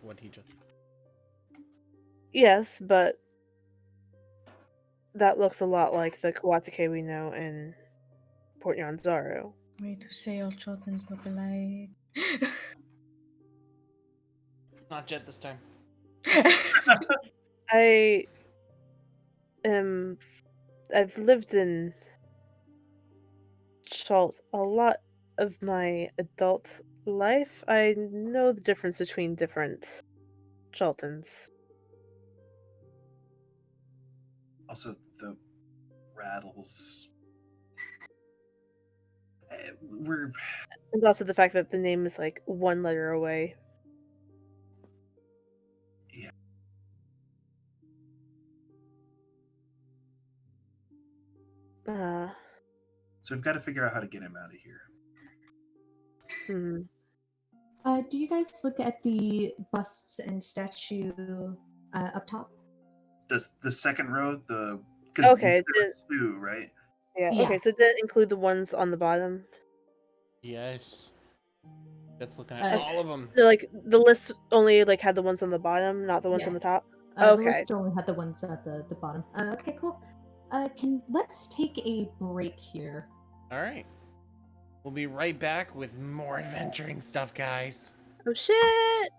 what he just? Yes, but that looks a lot like the Kuatlake we know in Port Nyanzaru. Way to say all Chotans look alike. Not yet this time. I've lived in Chult a lot of my adult life. I know the difference between different Chultans. Also, the rattles. We're And also the fact that the name is like one letter away. yeah. Uh, So we've got to figure out how to get him out of here. hmm. Do you guys look at the busts and statue up top? The second row, Okay, there's two, right? Yeah, Yeah. okay, so did it include the ones on the bottom? Yes. That's looking at all of them. No, like, the list only, like, had the ones on the bottom, not the ones Yeah. on the top? The Okay. list only had the ones at the bottom. Okay, cool. Let's take a break here. All right. We'll be right back with more adventuring stuff, guys. Oh, shit!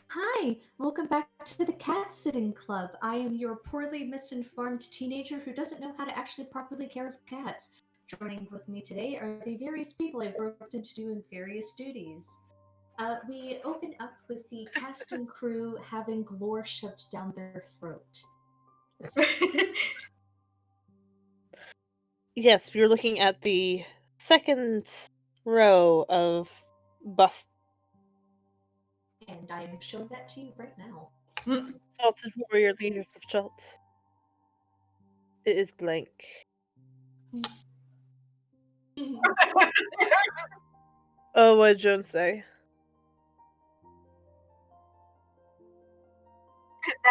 Hi, welcome back to the Cat Sitting Club. I am your poorly misinformed teenager who doesn't know how to actually properly care for cats. Joining with me today are the various people I've roped into doing various duties. We open up with the cast and crew having Glore shoved down their throat. Yes, you're looking at the second row of bust And I am showing that to you right now. salted warrior leaders of Chult. It is blank. Oh, what did Joan say?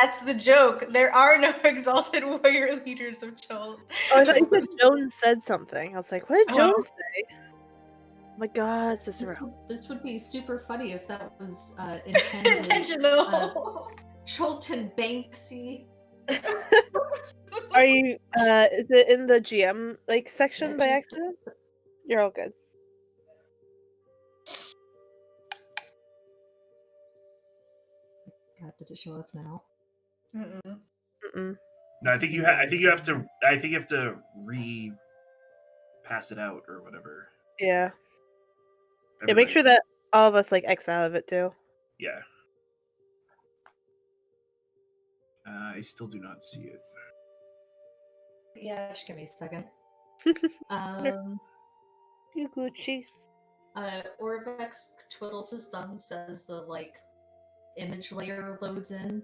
That's the joke. There are no exalted warrior leaders of Chult. Oh, I thought you said Joan said something. I was like, what did Joan Oh. say? Oh my god, This would be super funny if that was intended. Intentional. Cholton Banksy. Are you is it in the GM like section by accident? You're all good. God, did it show up now? Mm-mm. Mm-mm. No, I think you have to. I think you have to pass it out or whatever. Yeah. Yeah, make Everybody- sure that all of us like X out of it too. Yeah. I still do not see it. Yeah, just give me a second. You Gucci. Orbex twiddles his thumbs as the image layer loads in.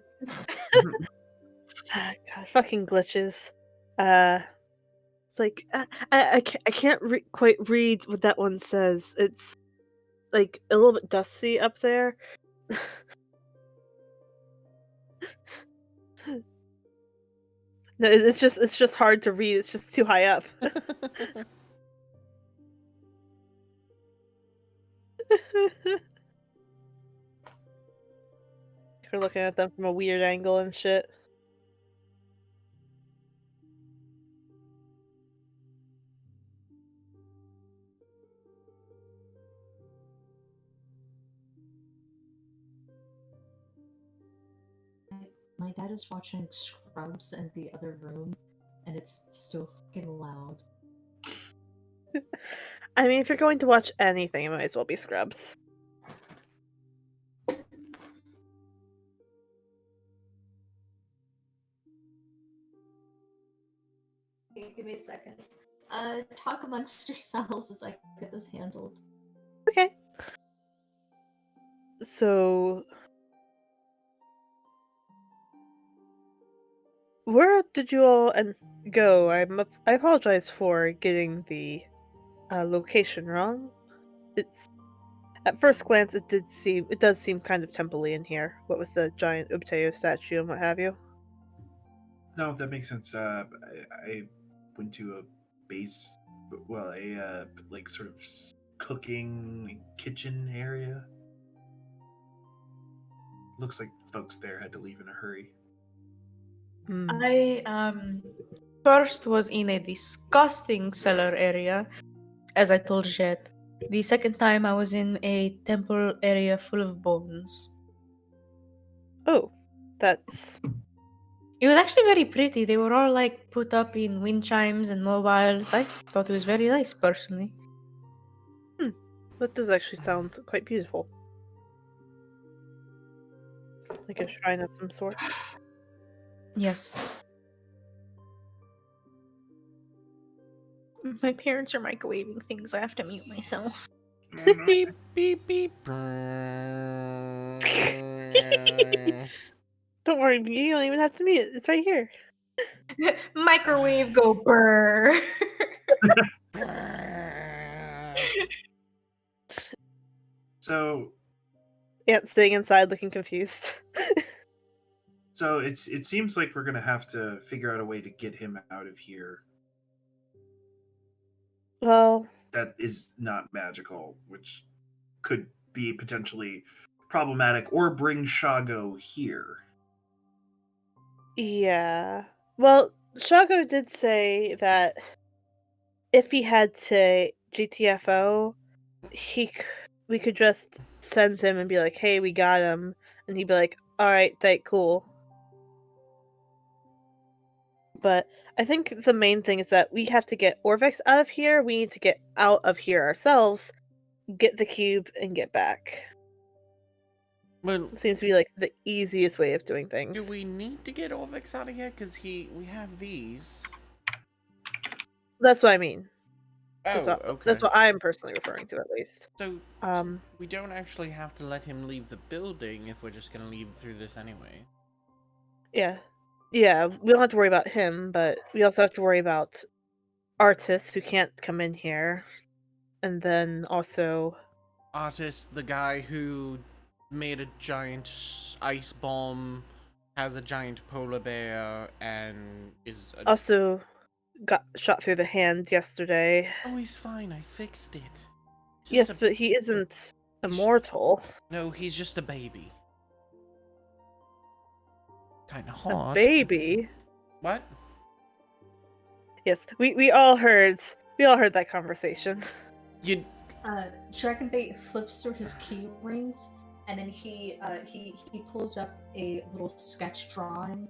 God, fucking glitches. It's like I can't quite read what that one says. It's like a little bit dusty up there. No, it's just hard to read. It's just too high up. We're looking at them from a weird angle and shit. My dad is watching Scrubs in the other room, and it's so fucking loud. I mean, if you're going to watch anything, it might as well be Scrubs. Okay, give me a second. Talk amongst yourselves as I get this handled. Okay. So, where did you all go? I apologize for getting the location wrong. It's at first glance it does seem kind of temple-y in here, what with the giant Ubteo statue and what have you. No, that makes sense. I went to a base, well, a like sort of cooking kitchen area. Looks like folks there had to leave in a hurry. Hmm. I first was in a disgusting cellar area, as I told Jet. The second time I was in a temple area full of bones. Oh, that's It was actually very pretty. They were all put up in wind chimes and mobiles. I thought it was very nice personally. that does actually sound quite beautiful. Like a shrine of some sort. Yes. My parents are microwaving things. I have to mute myself. Beep beep beep. Don't worry, you don't even have to mute it. It's right here. Microwave go brr. So, Yeah, staying inside looking confused. so it seems like we're gonna have to figure out a way to get him out of here. Well, That is not magical, which could be potentially problematic, or bring Shago here. yeah. Well, Shago did say that if he had to GTFO, we could just send him and be like, "Hey, we got him," and he'd be like, "Alright, tight, cool." But I think the main thing is that we have to get Orvex out of here. We need to get out of here ourselves, get the cube, and get back. Well, Seems to be like the easiest way of doing do things. we need to get Orvix out of here? Because we have these. That's what I mean. Oh, okay. That's what I'm personally referring to, at least. So Um, we don't actually have to let him leave the building if we're just gonna leave through this anyway. yeah. Yeah, we don't have to worry about him, but we also have to worry about artists who can't come in here. And then also Artist, the guy who made a giant ice bomb, has a giant polar bear, and is a... also got shot through the hand yesterday. Oh, he's fine. I fixed it. He's Yes, just but he isn't immortal. No, he's just a baby. Kind of A hot. baby. What? Yes, we all heard that conversation. You... Dragonbait flips through his key rings, and then he pulls up a little sketch drawing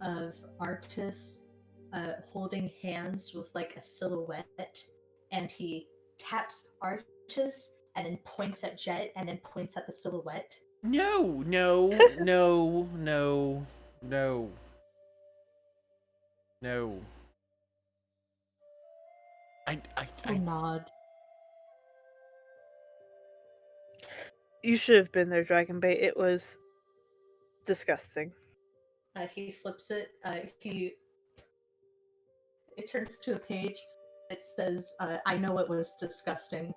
of artists holding hands with like a silhouette, and he taps artists and then points at Jet and then points at the silhouette. No. I nod. You should have been there, Dragonbait. It was disgusting. He flips it. It turns to a page. It says, "I know it was disgusting."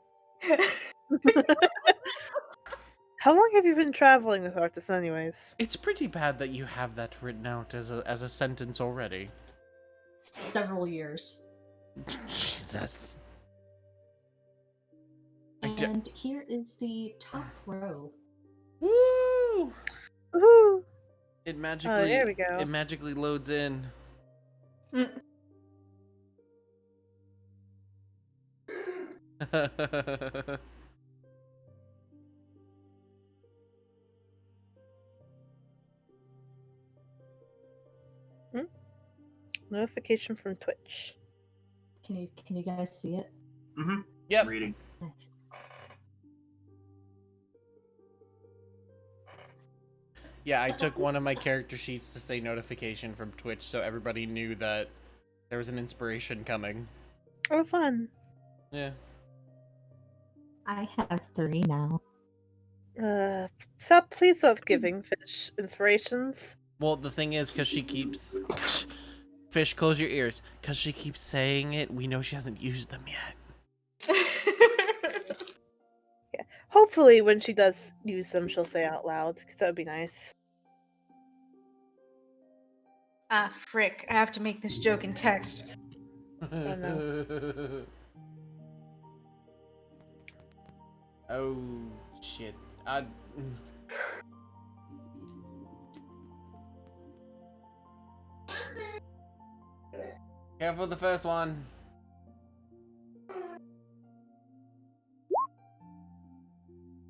How long have you been traveling with Artis, anyways? It's pretty bad that you have that written out as a sentence already. Several years. Jesus. And here is the top row. Woo! Woohoo! It magically there we go. It magically loads in. Notification from Twitch. Can you guys see it? Mm-hmm. Yep. Reading. Nice. Yeah, I took one of my character sheets to say notification from Twitch so everybody knew that there was an inspiration coming. Oh, fun. Yeah. I have 3 now. Please stop giving Fish inspirations. Well, the thing is, because she keeps... Fish, close your ears. Because she keeps saying it, we know she hasn't used them yet. Yeah. Hopefully, when she does use them, she'll say out loud, because that would be nice. Ah, frick. I have to make this joke in text. Oh, no. Oh, shit. Careful the first one.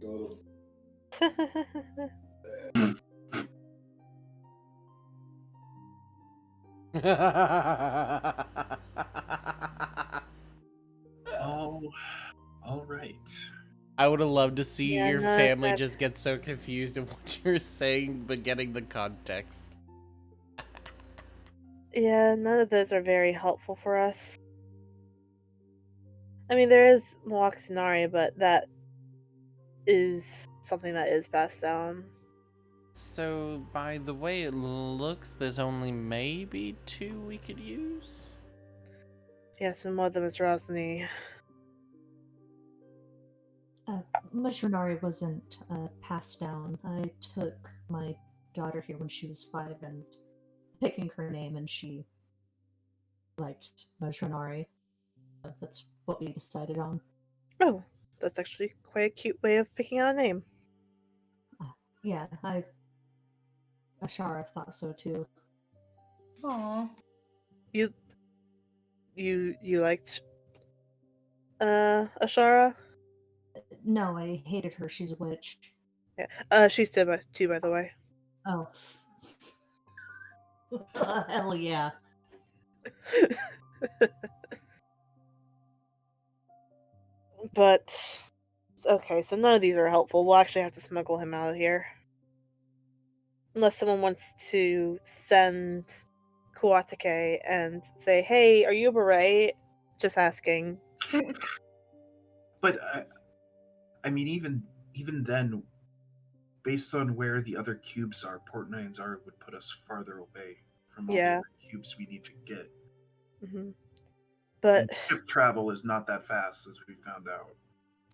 Oh, all right. I would have loved to see Yeah, your no, family that- just get so confused of what you're saying, but getting the context. Yeah, none of those are very helpful for us. I mean, there is Moaxinari, but that is something that is passed down. So, by the way it looks, there's only maybe 2 we could use? Yes, and one of them is Rosny. Mishranari wasn't passed down. I took my daughter here when she was 5 and picking her name, and she liked Mishranari. That's what we decided on. Oh, that's actually quite a cute way of picking out a name. Yeah, Ashara thought so too. Aww. You liked Ashara? No, I hated her. She's a witch. Yeah. She's two, by the way. Oh. Hell yeah. But okay, so none of these are helpful. We'll actually have to smuggle him out of here. Unless someone wants to send Kuwatake and say, "Hey, are you a beret?" Just asking. But I mean, even then, based on where the other cubes are, Port Nines are would put us farther away from all the Yeah. other cubes we need to get. Hmm. But And ship travel is not that fast, as we found out.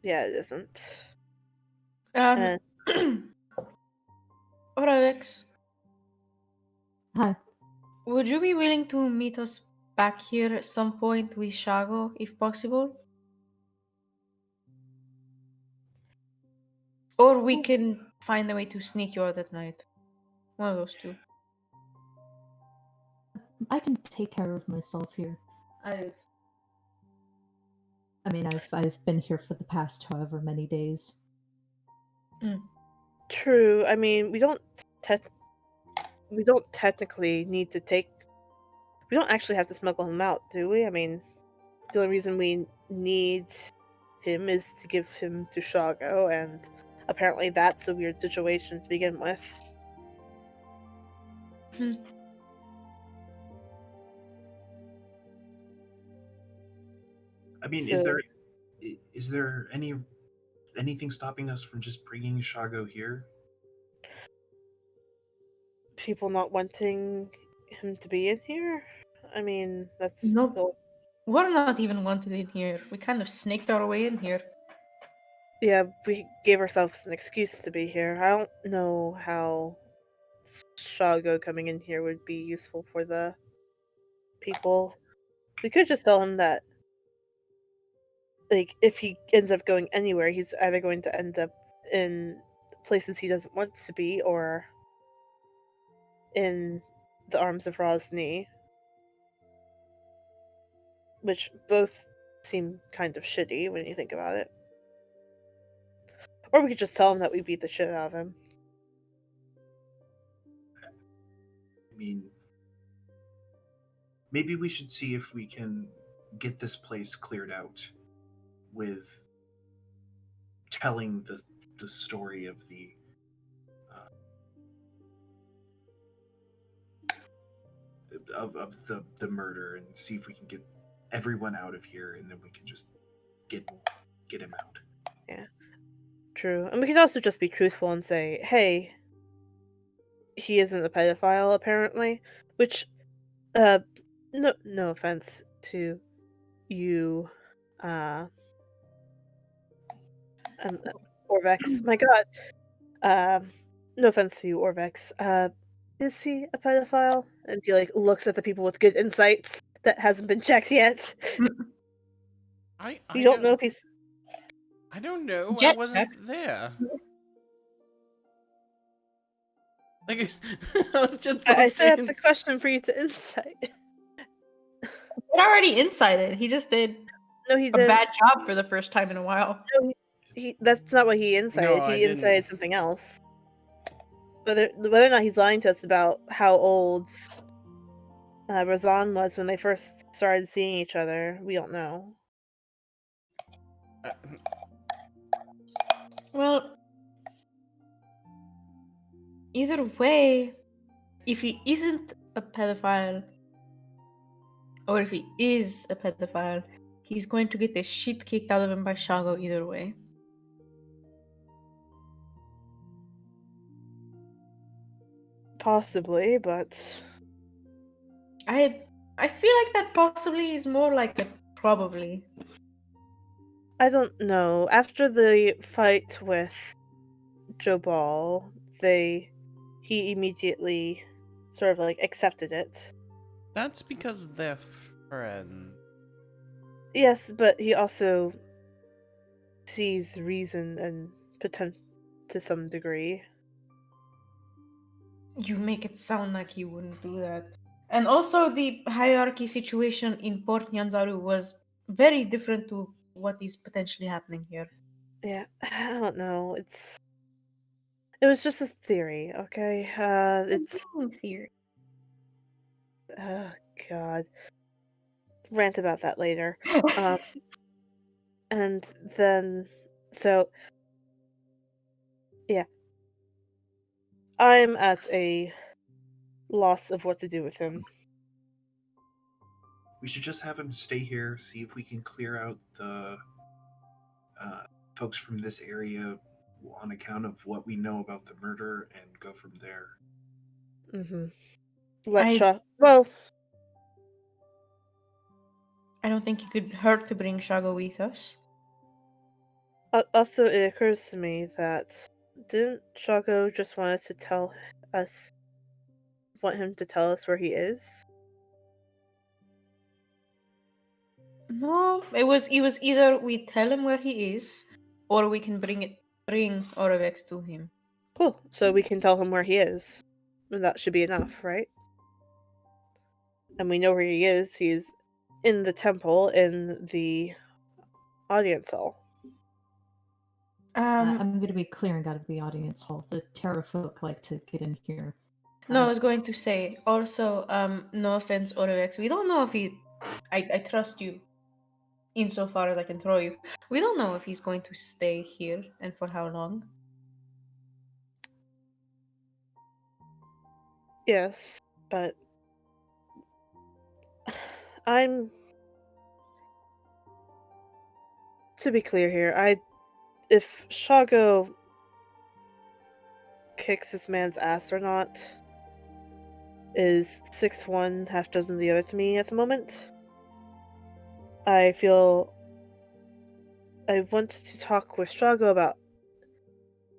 yeah, it isn't. Um, And Oravex, Hi. would you be willing to meet us back here at some point with Shago, if possible? Or we can find a way to sneak you out at night. One of those two. I can take care of myself here. I've been here for the past however many days. true. I mean, we don't technically need to take. We don't actually have to smuggle him out, do we? I mean, the only reason we need him is to give him to Shago, and apparently that's a weird situation to begin with. I mean, So- is there anything stopping us from just bringing Shago here? People not wanting him to be in here? I mean, that's Nope. still. We're not even wanted in here. We kind of snaked our way in here. Yeah, we gave ourselves an excuse to be here. I don't know how Shago coming in here would be useful for the people. We could just tell him that, like, if he ends up going anywhere, he's either going to end up in places he doesn't want to be, or in the arms of Rosny, which both seem kind of shitty when you think about it. Or we could just tell him that we beat the shit out of him. I mean, maybe we should see if we can get this place cleared out with telling the story of the murder, and see if we can get everyone out of here, and then we can just get him out. Yeah, true. And we can also just be truthful and say, hey, he isn't a pedophile, apparently. Which, no offense to you, um, Orvex. My god. No offense to you, Orvex. Is he a pedophile? And he, like, looks at the people with good insights that hasn't been checked yet. I You don't know if he's... I don't know. I Jet wasn't there. Like I was just I set up saying the question for you to insight. It already incited. He just did No, he a did. bad job for the first time in a while. No, that's not what he incited. No, I He didn't. incited something else. Whether or not he's lying to us about how old Razan was when they first started seeing each other, we don't know. Uh, Well, either way, if he isn't a pedophile, or if he is a pedophile, he's going to get the shit kicked out of him by Shago either way. Possibly, but I feel like that possibly is more like a probably. I don't know. After the fight with Jobal, he immediately sort of like accepted it. that's because they're friends. Yes, but he also sees reason and potential to some degree. You make it sound like he wouldn't do that. And also, the hierarchy situation in Port Nyanzaru was very different to what is potentially happening here. Yeah, I don't know. It's It was just a theory, okay? It's Theory. oh god. Rant about that later. And then so yeah, I'm at a loss of what to do with him. We should just have him stay here, see if we can clear out the folks from this area on account of what we know about the murder and go from there. Mm-hmm. I don't think it could hurt to bring Shago with us. Also, it occurs to me that didn't Shago just want him to tell us where he is? No, it was either we tell him where he is, or we can bring Orvex to him. Cool. So we can tell him where he is. And that should be enough, right? And we know where he is. He's in the temple in the audience hall. I'm going to be clearing out of the audience hall. The Terra folk like to get in here. No, I was going to say also, no offense, Orvex. We don't know if he. I trust you, insofar as I can throw you. We don't know if he's going to stay here and for how long. Yes, but I'm to be clear here, if Shago kicks this man's ass or not is 6-1, half dozen the other to me at the moment. I feel I want to talk with Shago about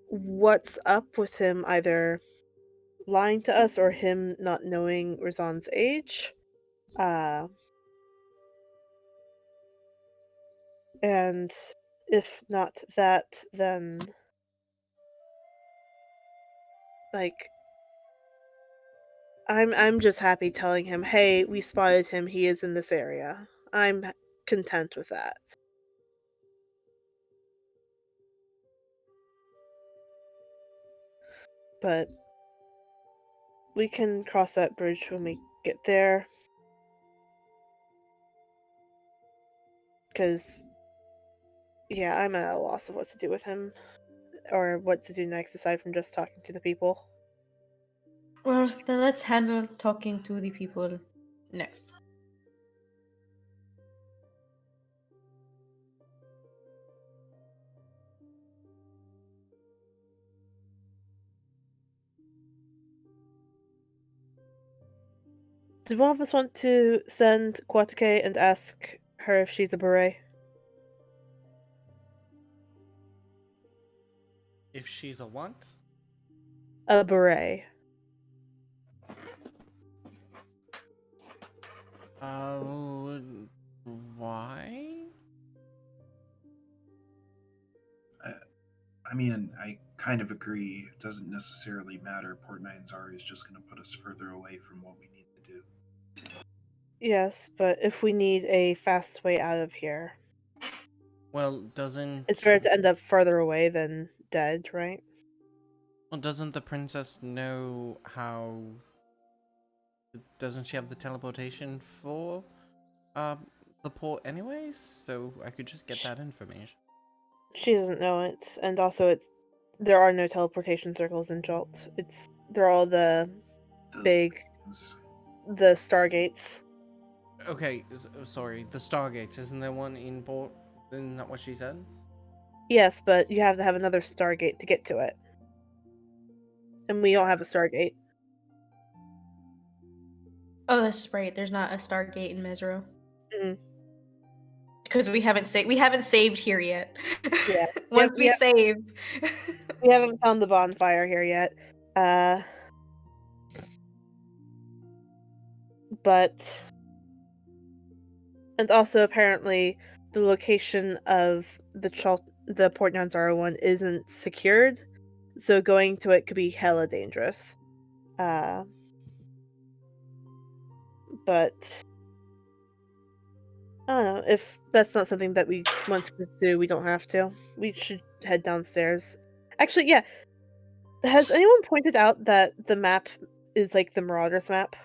what's up with him either lying to us or him not knowing Razan's age. And if not that, then like I'm just happy telling him, "Hey, we spotted him. He is in this area." I'm content with that. But we can cross that bridge when we get there. Because, yeah, I'm at a loss of what to do with him. Or what to do next aside from just talking to the people. Well, then let's handle talking to the people next. Did one of us want to send Quatuke and ask her if she's a beret? If she's a what? A beret. Why? I mean, I kind of agree. It doesn't necessarily matter. Port Nyanzari is just going to put us further away from what we need to do. Yes, but if we need a fast way out of here, Well, doesn't... it's better to end up further away than dead, right? Well, doesn't the princess know how... Doesn't she have the teleportation for the port anyways? So I could just get that information. She doesn't know it, and also there are no teleportation circles in Chult. They're all the big the stargates. Okay, sorry, the Stargates, isn't there one in port? Isn't that what she said? Yes, but you have to have another stargate to get to it. And we don't have a stargate. Oh, that's right. There's not a Stargate in Mesro. Mm. Because we haven't saved here yet. Yeah. Once we save. We haven't found the bonfire here yet. But and also apparently the location of the Port Nyanzara one isn't secured, so going to it could be hella dangerous. But I don't know, if that's not something that we want to pursue, we don't have to. We should head downstairs. Actually, yeah. Has anyone pointed out that the map is like the Marauders map?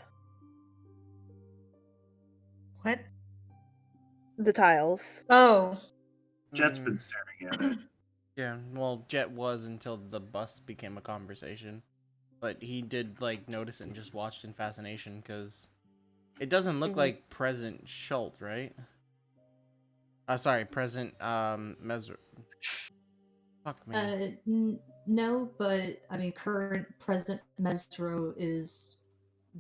What? The tiles. Oh. Jet's been staring at it. Yeah, well, Jet was until the bus became a conversation. But he did, like, notice it and just watched in fascination, because it doesn't look like present Chult, right? Sorry, present, Mesra. Fuck me. No, but I mean, current present Mesro is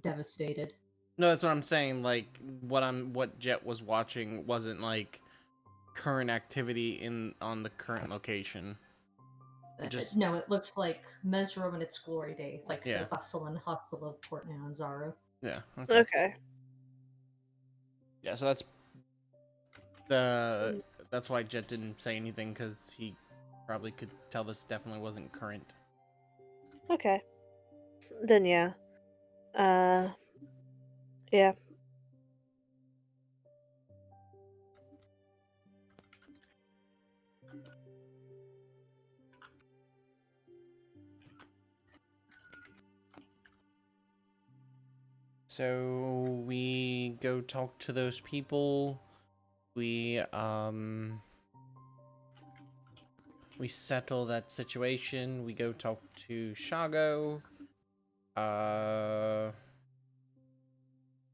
devastated. No, that's what I'm saying. Like, what Jet was watching wasn't, like, current activity on the current location. It just, No, it looked like Mesro in its glory day, like Yeah. the bustle and hustle of Port Nyanzaro. yeah, okay. Okay. Yeah, so that's why Jet didn't say anything, because he probably could tell this definitely wasn't current. Okay. Then yeah. Yeah. So we go talk to those people. We settle that situation. We go talk to Shago. And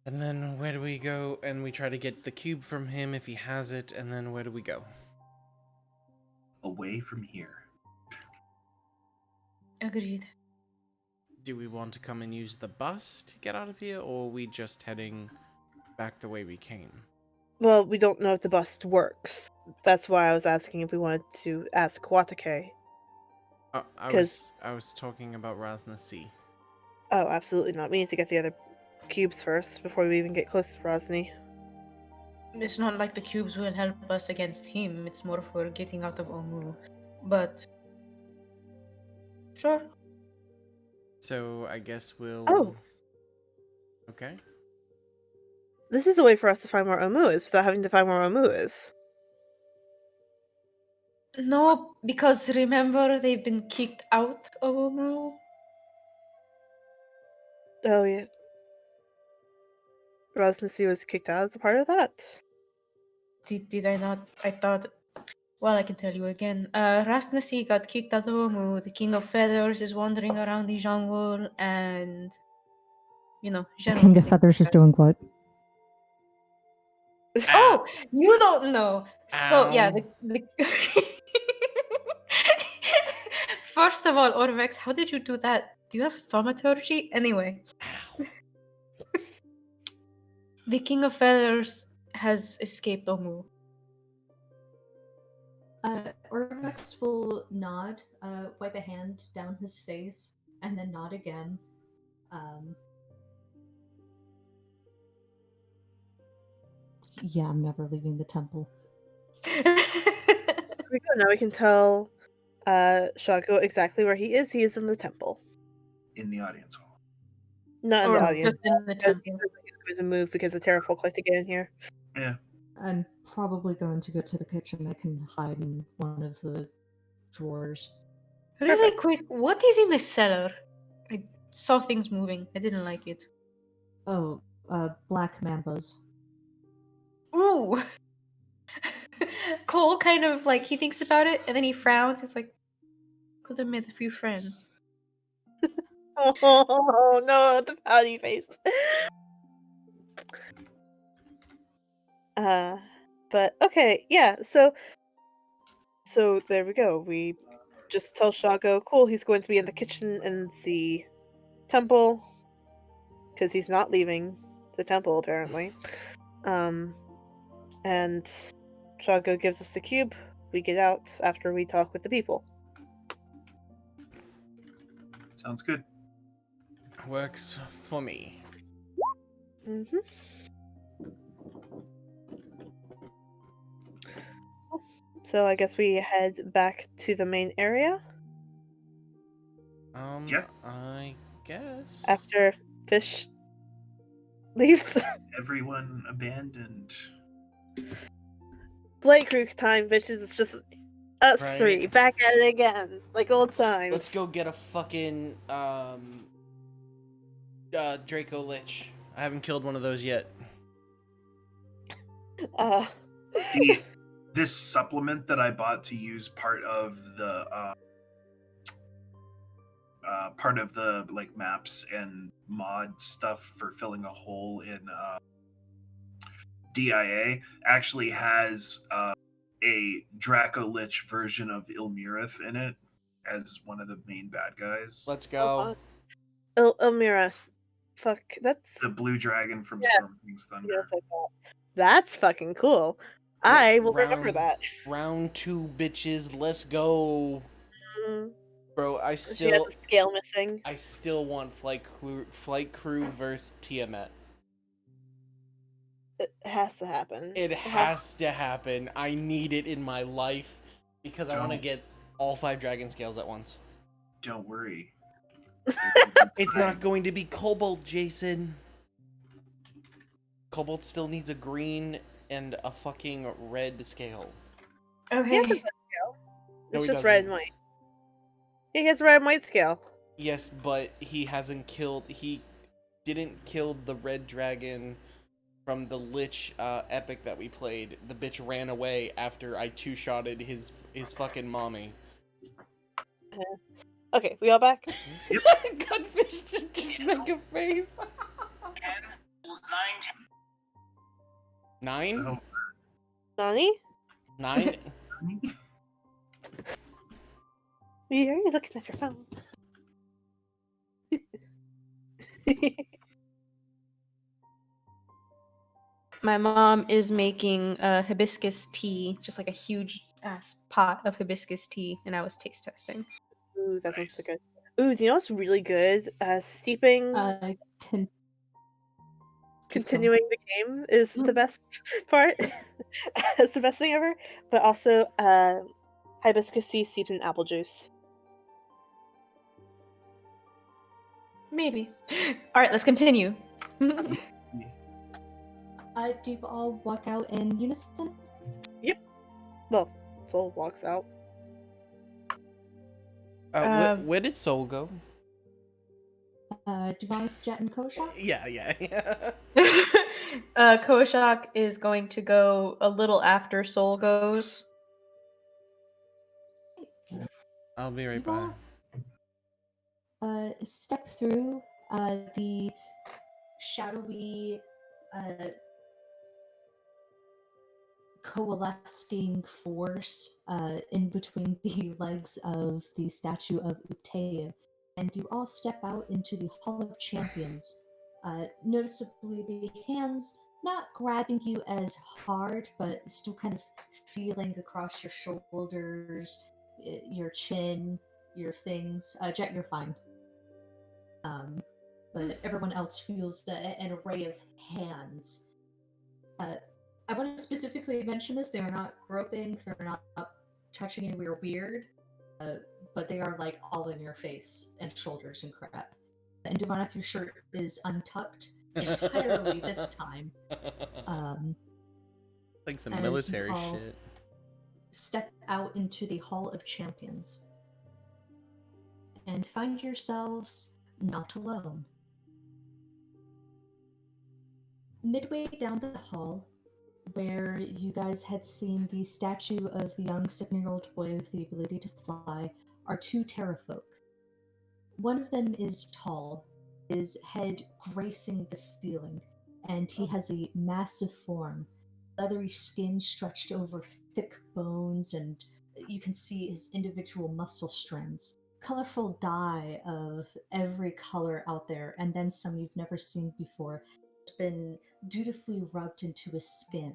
then where do we go? And we try to get the cube from him if he has it. And then where do we go? Away from here. Agreed. Do we want to come and use the bus to get out of here, or are we just heading back the way we came? Well, we don't know if the bus works. That's why I was asking if we wanted to ask Watake. I 'Cause- was talking about Raznasi. Oh, absolutely not. We need to get the other cubes first before we even get close to Rosny. It's not like the cubes will help us against him. It's more for getting out of Omu. But sure. So I guess we'll. Oh. Okay. This is a way for us to find where Omu is without having to find where Omu is. No, because remember they've been kicked out of Omu. Oh, yeah. Rosny was kicked out as a part of that. Did I not? I thought. Well, I can tell you again. Rasnasi got kicked out of Omu. The King of Feathers is wandering around the jungle, and The general King of things Feathers like is that. doing what? Oh, you don't know. So yeah, Ow. the First of all, Orvex, how did you do that? Do you have thaumaturgy? Anyway, the King of Feathers has escaped Omu. Orvex will nod, wipe a hand down his face, and then nod again. Yeah, I'm never leaving the temple. Here we go. Now we can tell Shago exactly where he is. He is in the temple. In the audience hall. Not in Or the audience. just in the Because temple. he's going to move because the Terrafolk like to get in here. Yeah. I'm probably going to go to the kitchen. I can hide in one of the drawers. Really quick, what is in the cellar? I saw things moving. I didn't like it. Oh, black mambas. Ooh! Cole kind of like, he thinks about it and then he frowns. He's like, could have made a few friends. Oh no, the pouty face. But okay, yeah, so there we go. We just tell Shago, cool, he's going to be in the kitchen and the temple. Because he's not leaving the temple, apparently. And Shago gives us the cube. We get out after we talk with the people. Sounds good. Works for me. Mm-hmm. So I guess we head back to the main area. Yeah. I guess. After Fish leaves. Everyone abandoned. Blight Creek time, bitches. It's just Us Right. three, back at it again, like old times. Let's go get a fucking Draco Lich. I haven't killed one of those yet. This supplement that I bought to use part of the like maps and mod stuff for filling a hole in DIA actually has a Draco Lich version of Ilmirith in it as one of the main bad guys. Let's go. Elmira. Fuck, that's The blue dragon from Yeah. Storm King's Thunder. yes, I thought. That's fucking cool. I will remember that. Round 2, bitches. Let's go. Mm, Bro, she has a scale missing. I still want Flight Crew versus Tiamat. It has to happen. It has to happen. I need it in my life because I want to get all 5 dragon scales at once. Don't worry. It's not going to be Cobalt, Jason. Cobalt still needs a green and a fucking red scale. He has a Okay. red scale. No, It's he just red and doesn't. white. He has a red and white scale. Yes, but he didn't kill the red dragon from the Lich epic that we played. The bitch ran away after I 2-shotted his fucking mommy. Okay, we all back? Godfish just make a face. 9? Oh. Nani? 9? Are you looking at your phone? My mom is making hibiscus tea, just like a huge ass pot of hibiscus tea, and I was taste testing. Ooh, that sounds Nice. so good. Ooh, do you know what's really good? Steeping, continuing the game is the best part. It's the best thing ever. But also, hibiscus tea steeped in apple juice. Maybe. All right, let's continue. Do you all walk out in unison? Well, Soul walks out. Where did Soul go? Devon, Jet, and Koshak? Yeah. Koshak is going to go a little after Soul goes. I'll be right You back. all step through the shadowy coalescing force in between the legs of the statue of Utea, and you all step out into the Hall of Champions. Noticeably, the hands not grabbing you as hard, but still kind of feeling across your shoulders, your chin, your things. Jet, you're fine. But everyone else feels an array of hands. I want to specifically mention this. They are not groping. They're not touching anywhere weird. But they are like all in your face and shoulders and crap. And Devanath, your shirt is untucked entirely this time. Like some as military you all shit. Step out into the Hall of Champions and find yourselves not alone. Midway down the hall, where you guys had seen the statue of the young 7-year-old boy with the ability to fly, are 2 terrafolk. One of them is tall, his head gracing the ceiling, and he has a massive form, leathery skin stretched over thick bones, and you can see his individual muscle strands. Colorful dye of every color out there, and then some you've never seen before, has been dutifully rubbed into his skin.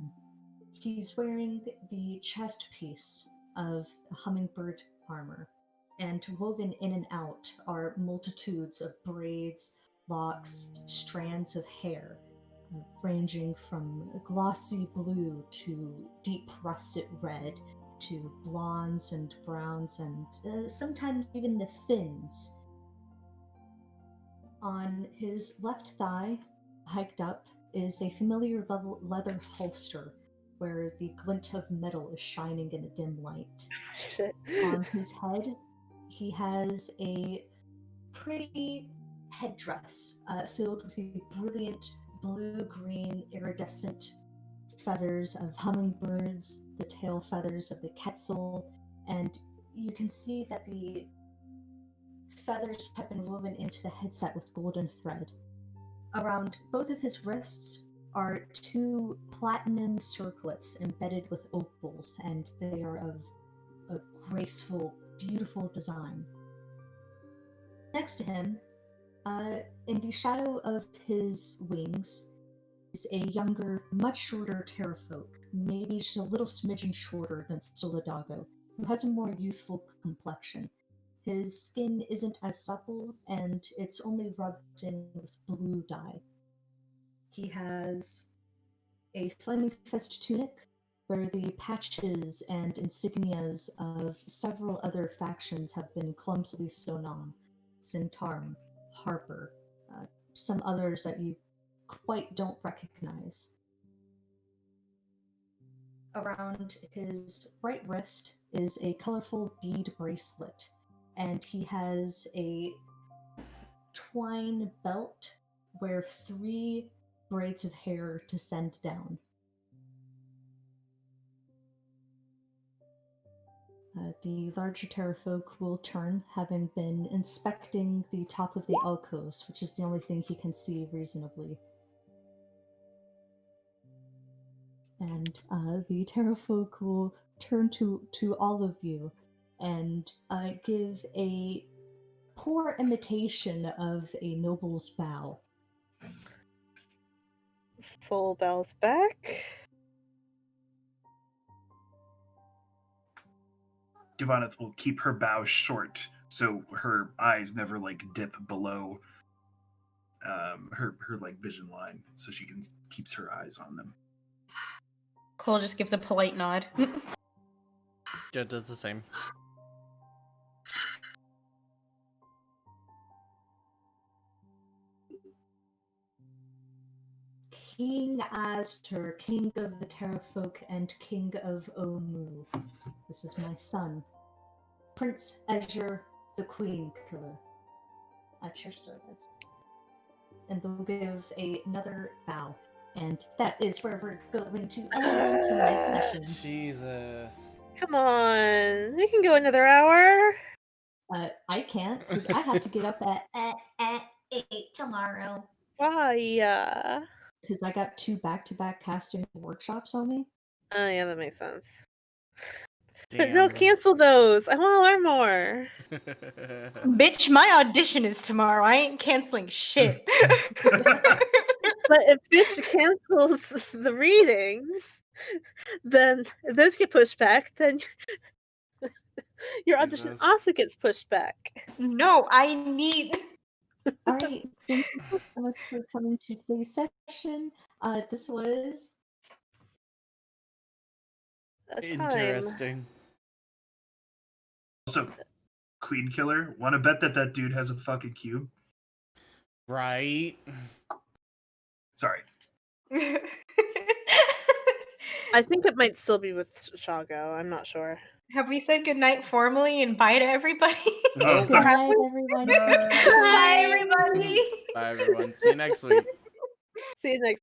He's wearing the chest piece of hummingbird armor, and woven in and out are multitudes of braids, locks, strands of hair, ranging from glossy blue to deep russet red to blondes and browns and sometimes even the fins. On his left thigh, hiked up, is a familiar leather holster where the glint of metal is shining in a dim light. Shit. On his head, he has a pretty headdress filled with the brilliant blue-green iridescent feathers of hummingbirds, the tail feathers of the quetzal, and you can see that the feathers have been woven into the headset with golden thread. Around both of his wrists are two platinum circlets embedded with opals, and they are of a graceful, beautiful design. Next to him, in the shadow of his wings, is a younger, much shorter terrafolk, maybe just a little smidgen shorter than Solidago, who has a more youthful complexion. His skin isn't as supple, and it's only rubbed in with blue dye. He has a flaming fist tunic, where the patches and insignias of several other factions have been clumsily sewn on. Sintarm, Harper, some others that you quite don't recognize. Around his right wrist is a colorful bead bracelet, and he has a twine belt where 3 braids of hair descend down. The larger terrafolk will turn, having been inspecting the top of the alcoves, which is the only thing he can see reasonably. And the terrafolk will turn to all of you and give a poor imitation of a noble's bow. Soul bows back. Divaneth will keep her bow short so her eyes never like dip below her like vision line, so she can keeps her eyes on them. Cole just gives a polite nod. Jed does the same. King Astur, King of the Terrafolk and King of Omu. This is my son, Prince Ezra, the Queen Killer. At your service. And they'll give another bow. And that is where we're going to end tonight's session. Jesus. Come on, we can go another hour. I can't, because I have to get up at 8 tomorrow. Why? Because I got 2 back-to-back casting workshops on me. Oh yeah, that makes sense. But Damn. no, cancel those. I want to learn more. Bitch, my audition is tomorrow. I ain't canceling shit. But if Fish cancels the readings, then if those get pushed back, then your audition Jesus. also gets pushed back. No, I need. All right, thank you so much for coming to today's session. This was A time. Interesting. Also, Queen Killer, want to bet that dude has a fucking cube? Right. Sorry. I think it might still be with Shago. I'm not sure. Have we said goodnight formally and bye to everybody? Oh, Nope. good sorry. night, everyone. Bye, everybody. Bye, everyone. See you next week. See you next